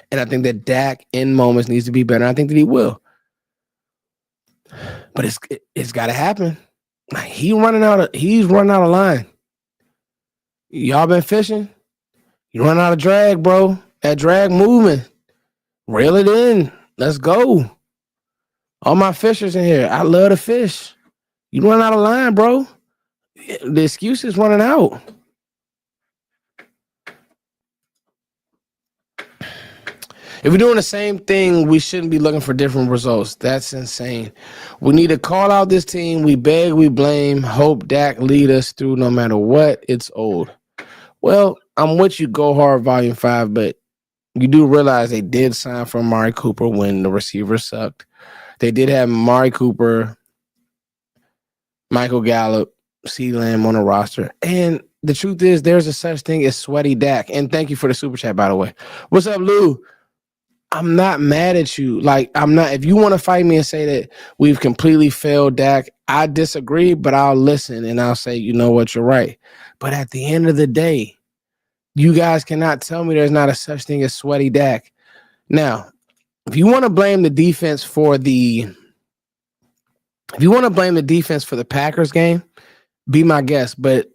And I think that Dak in moments needs to be better. I think that he will. But it's got to happen. He's running out of line. Y'all been fishing? You run out of drag, bro. That drag moving. Reel it in. Let's go. All my fishers in here. I love to fish. You run out of line, bro. The excuse is running out. If we're doing the same thing, we shouldn't be looking for different results. That's insane. We need to call out this team. We beg, we blame. Hope Dak lead us through no matter what. It's old. Well, I'm with you, Go Hard Volume 5, but you do realize they did sign for Amari Cooper when the receivers sucked. They did have Amari Cooper, Michael Gallup, CeeDee Lamb on the roster. And the truth is, there's a such thing as sweaty Dak. And thank you for the super chat, by the way. What's up, Lou? I'm not mad at you. I'm not. If you want to fight me and say that we've completely failed Dak, I disagree, but I'll listen and I'll say, you know what, you're right. But at the end of the day, you guys cannot tell me there's not a such thing as sweaty Dak. Now, if you want to blame the defense for the Packers game, be my guest. But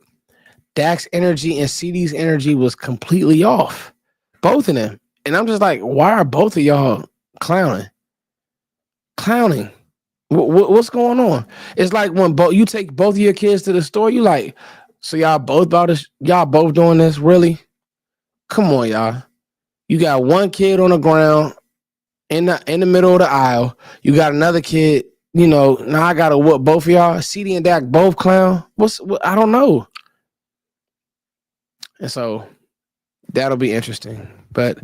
Dak's energy and CD's energy was completely off. Both of them. And I'm just like, why are both of y'all clowning? What's going on? It's like when you take both of your kids to the store, you like, so y'all both doing this? Really? Come on, y'all. You got one kid on the ground in the middle of the aisle. You got another kid, now I gotta whoop both of y'all. CD and Dak both clown. I don't know. And so that'll be interesting. But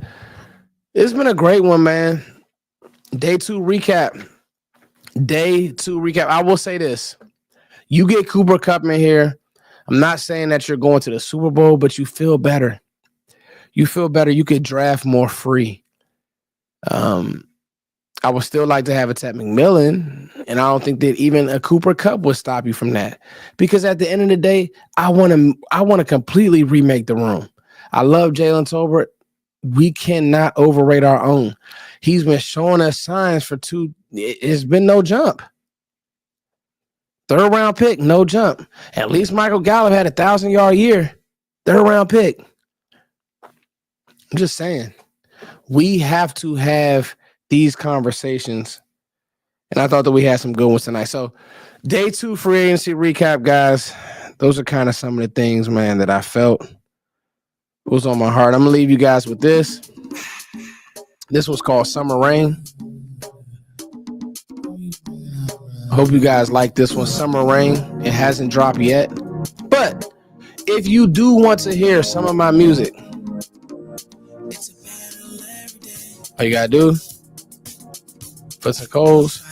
it's been a great one, man. Day two recap. I will say this. You get Cooper Kupp in here. I'm not saying that you're going to the Super Bowl, but you feel better. You could draft more free. I would still like to have a Ted McMillan, and I don't think that even a Cooper Kupp would stop you from that. Because at the end of the day, I want to completely remake the room. I love Jalen Tolbert. We cannot overrate our own. He's been showing us signs for it's been no jump. 3rd round pick, no jump. At least Michael Gallup had 1,000-yard year. 3rd round pick. I'm just saying. We have to have these conversations. And I thought that we had some good ones tonight. So day 2 free agency recap, guys. Those are kind of some of the things, man, that I felt was on my heart. I'm going to leave you guys with this. This was called Summer Rain. I hope you guys like this one. Summer Rain. It hasn't dropped yet. But if you do want to hear some of my music, all you got to do, put some codes,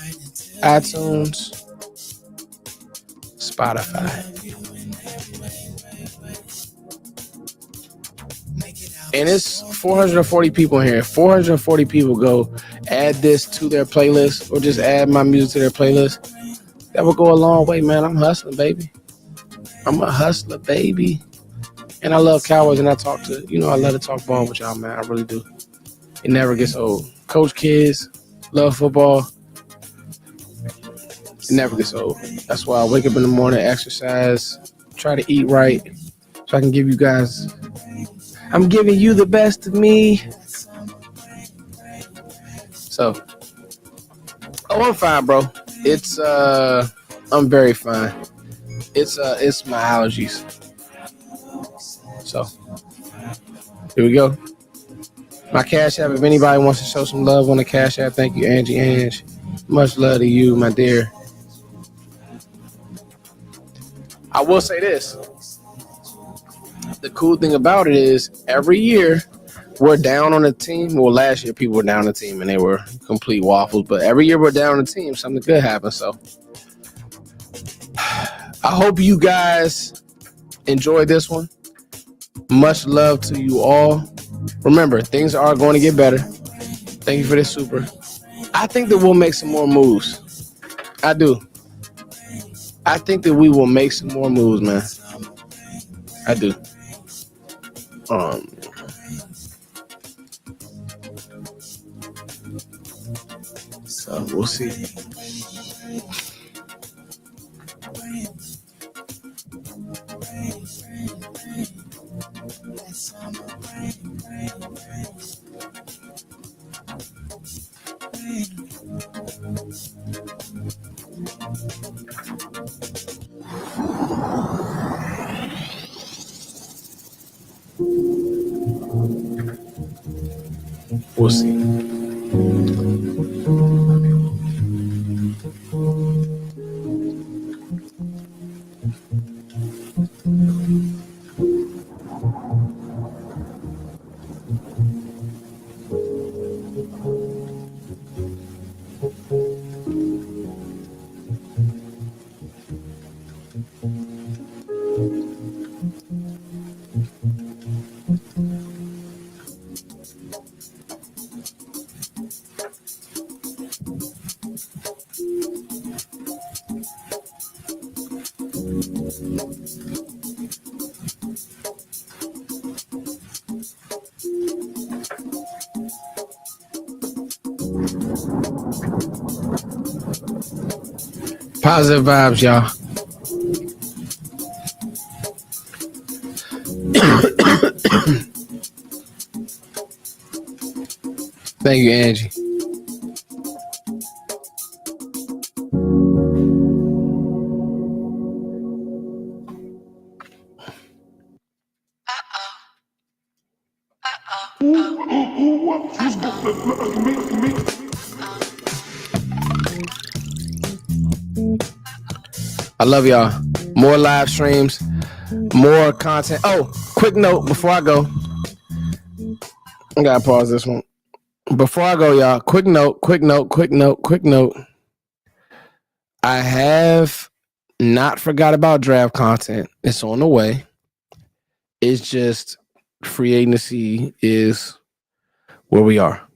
iTunes, Spotify. And it's 440 people in here. 440 people go add this to their playlist or just add my music to their playlist. That will go a long way, man. I'm hustling, baby. I'm a hustler, baby. And I love Cowboys, and I love to talk ball with y'all, man. I really do. It never gets old. Coach kids, love football. It never gets old. That's why I wake up in the morning, exercise, try to eat right, so I can give you guys. I'm giving you the best of me. So, I'm fine, bro. I'm very fine. It's my allergies. So, Here we go. My Cash App, if anybody wants to show some love on the Cash App, thank you, Angie Ange. Much love to you, my dear. I will say this. The cool thing about it is every year we're down on the team. Well, last year people were down on the team and they were complete waffles. But every year we're down on the team, something good happens. So I hope you guys enjoy this one. Much love to you all. Remember, things are going to get better. Thank you for this super. I think that we'll make some more moves. I do. I think that we will make some more moves, man. I do. So we'll see. We'll see. Positive vibes, y'all. Thank you, Angie. I love y'all. More live streams, more content. Oh, quick note before I go. I gotta pause this one. Before I go, y'all, quick note. I have not forgot about draft content. It's on the way. It's just free agency is where we are.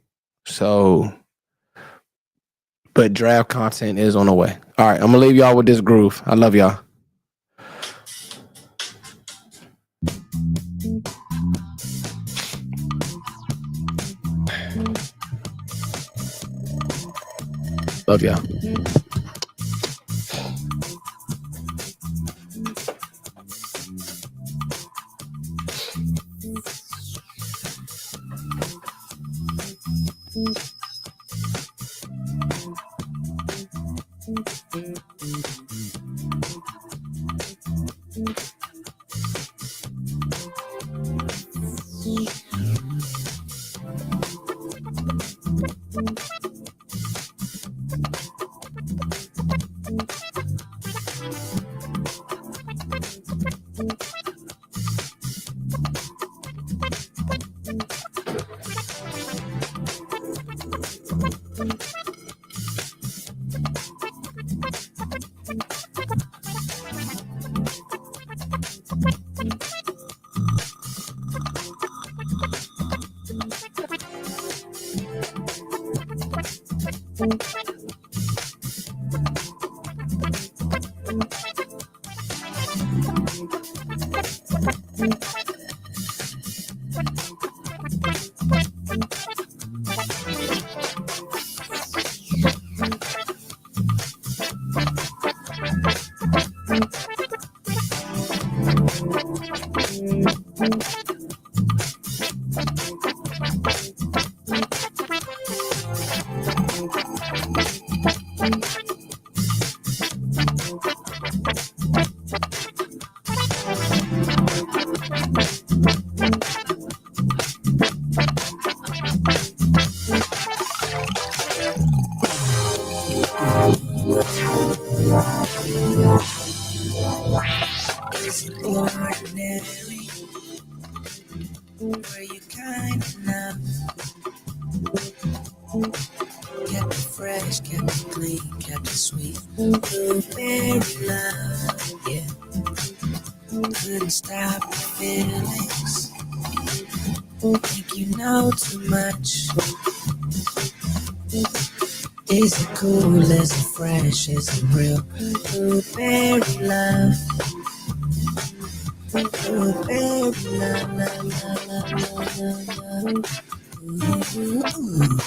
So, but draft content is on the way. All right, I'm gonna leave y'all with this groove. I love y'all. Love y'all. Is it ordinary? Were you kind enough? Kept it fresh, kept it clean, kept it sweet. Blueberry love, yeah. Couldn't stop the feelings. Think you know too much. Is it cool? Is it fresh? Is it real? Blueberry love. Blueberry love, love, love, love, love, love. Ooh.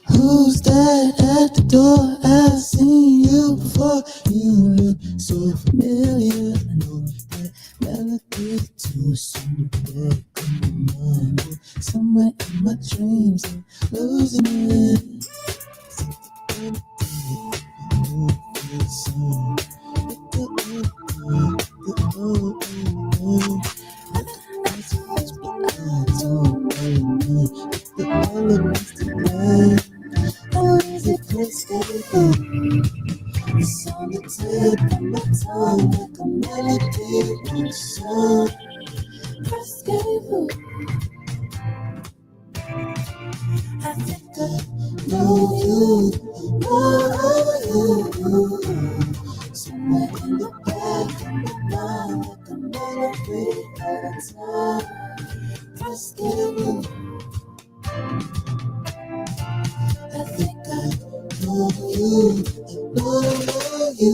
Who's that at the door? I've seen you before. You look so familiar. I know that melody too soon to come on. Somewhere in my dreams, I'm losing it. It's on the tip of my tongue like a melody in a song. First game, I think I know you. Somewhere in the back of my mind like a melody at a time. First game, I think I know you. Know you.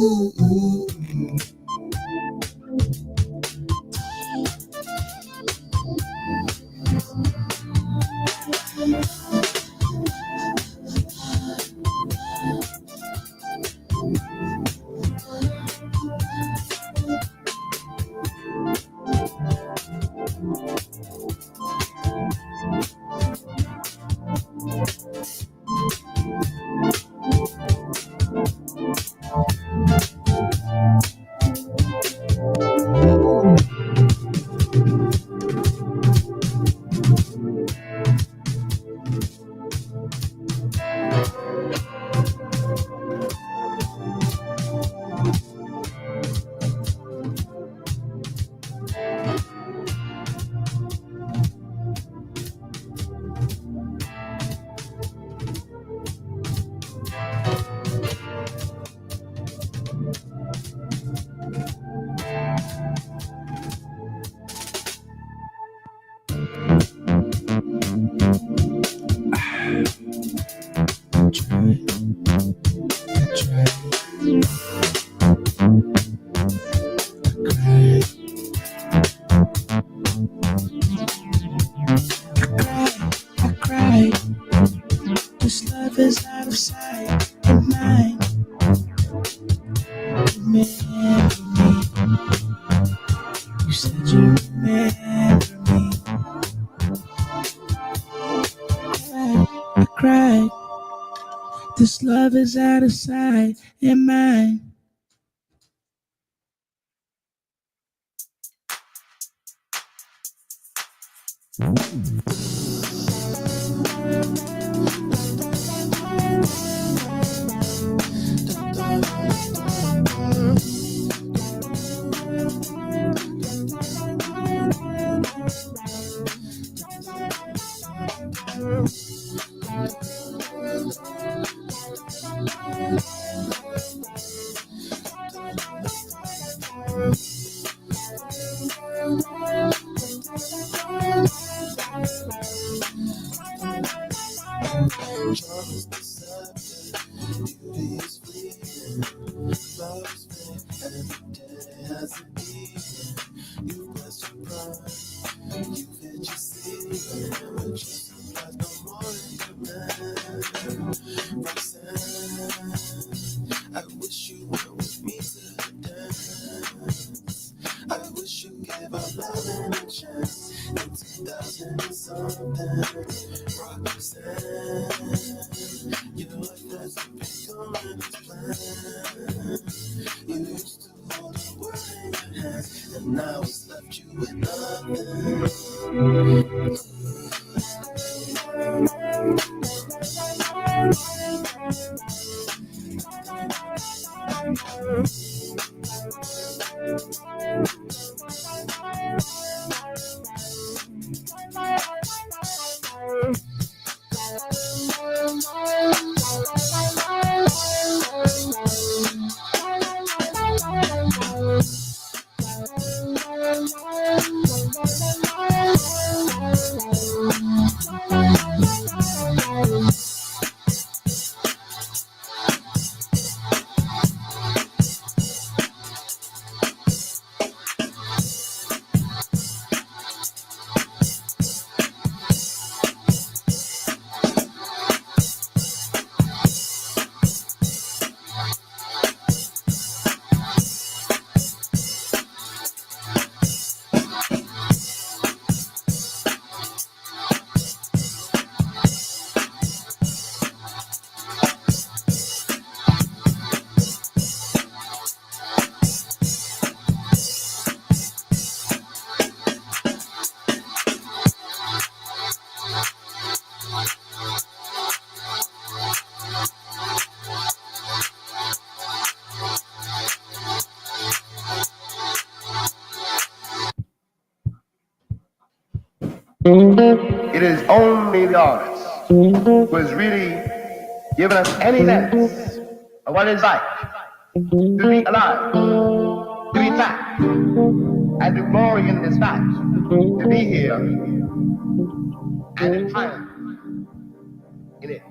This love is out of sight and mind. Remember me. You said you remember me. I cried. This love is out of sight and mind. Beauty is fleeting, love is fleeting every day. as it is. You bless your pride, you fit your season. With your supplies, no more in demand. Roxanne, I wish you were with me to the dance. I wish you gave our love and a chance. In 2000 and something, Roxanne, your life hasn't become its plan. You used to hold the world in your hands, and now it's left you with nothing. It is only the artist who has really given us any sense of what it's like to be alive, to be fact, and to glory in this fact, to be here and to triumph in it.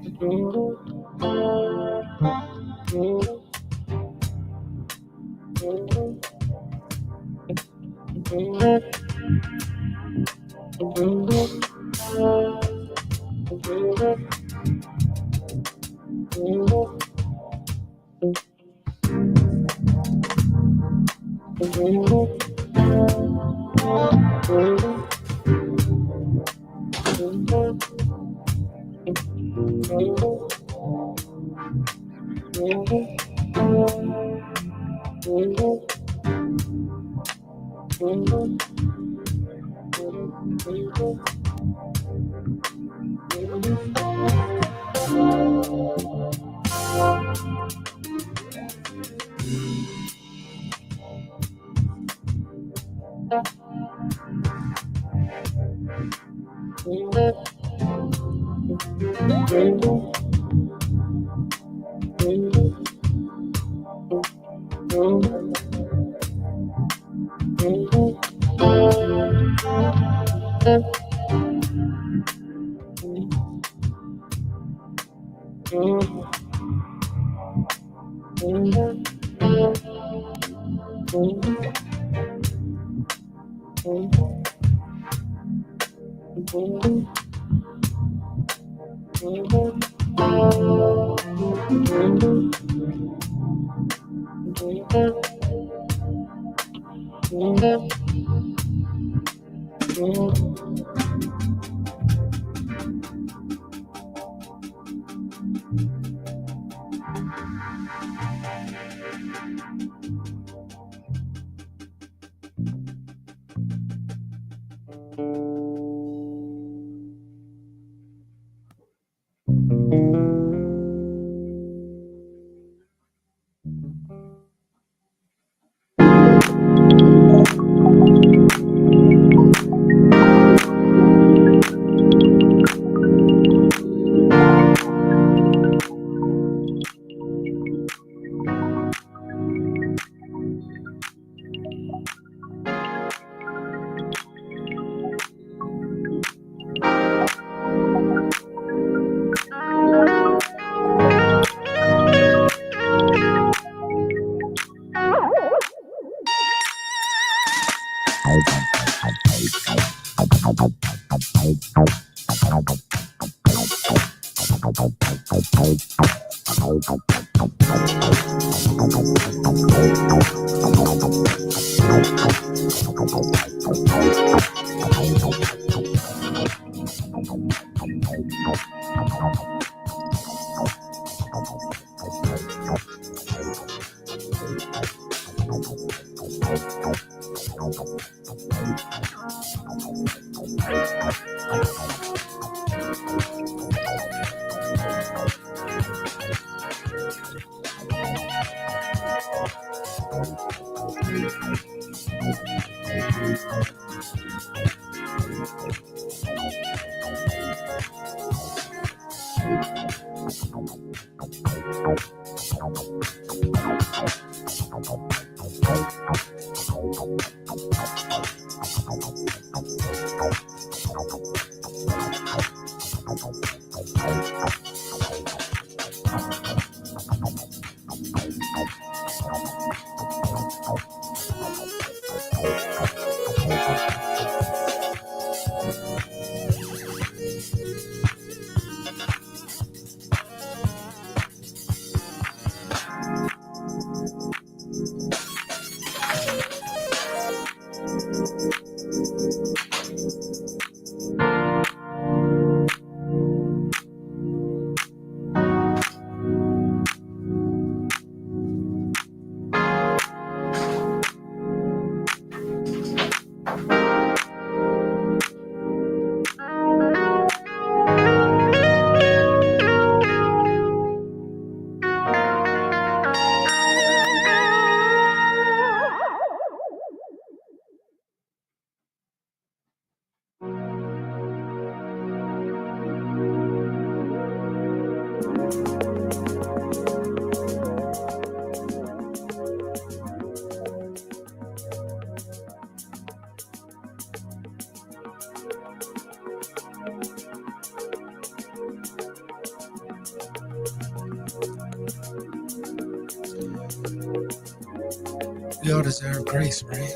We all deserve grace, right?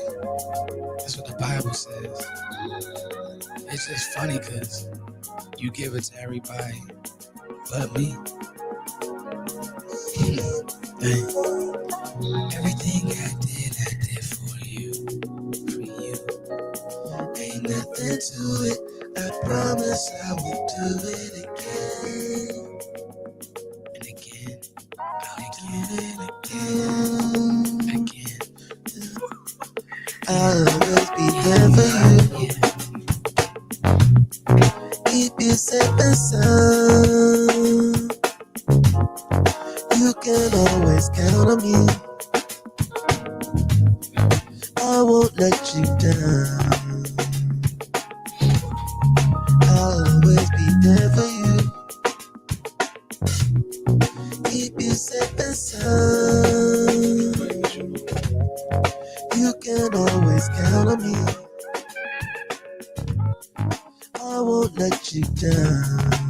That's what the Bible says. It's just funny because you give it to everybody but me. Dang. Everything I did for you. Ain't nothing to it. I promise I will do it again. And again. I'll always be there for you. Keep you safe and sound. You can always count on me. I won't let you down. I'll always be there for you. Keep you safe and sound. You can always count on me. I won't let you down.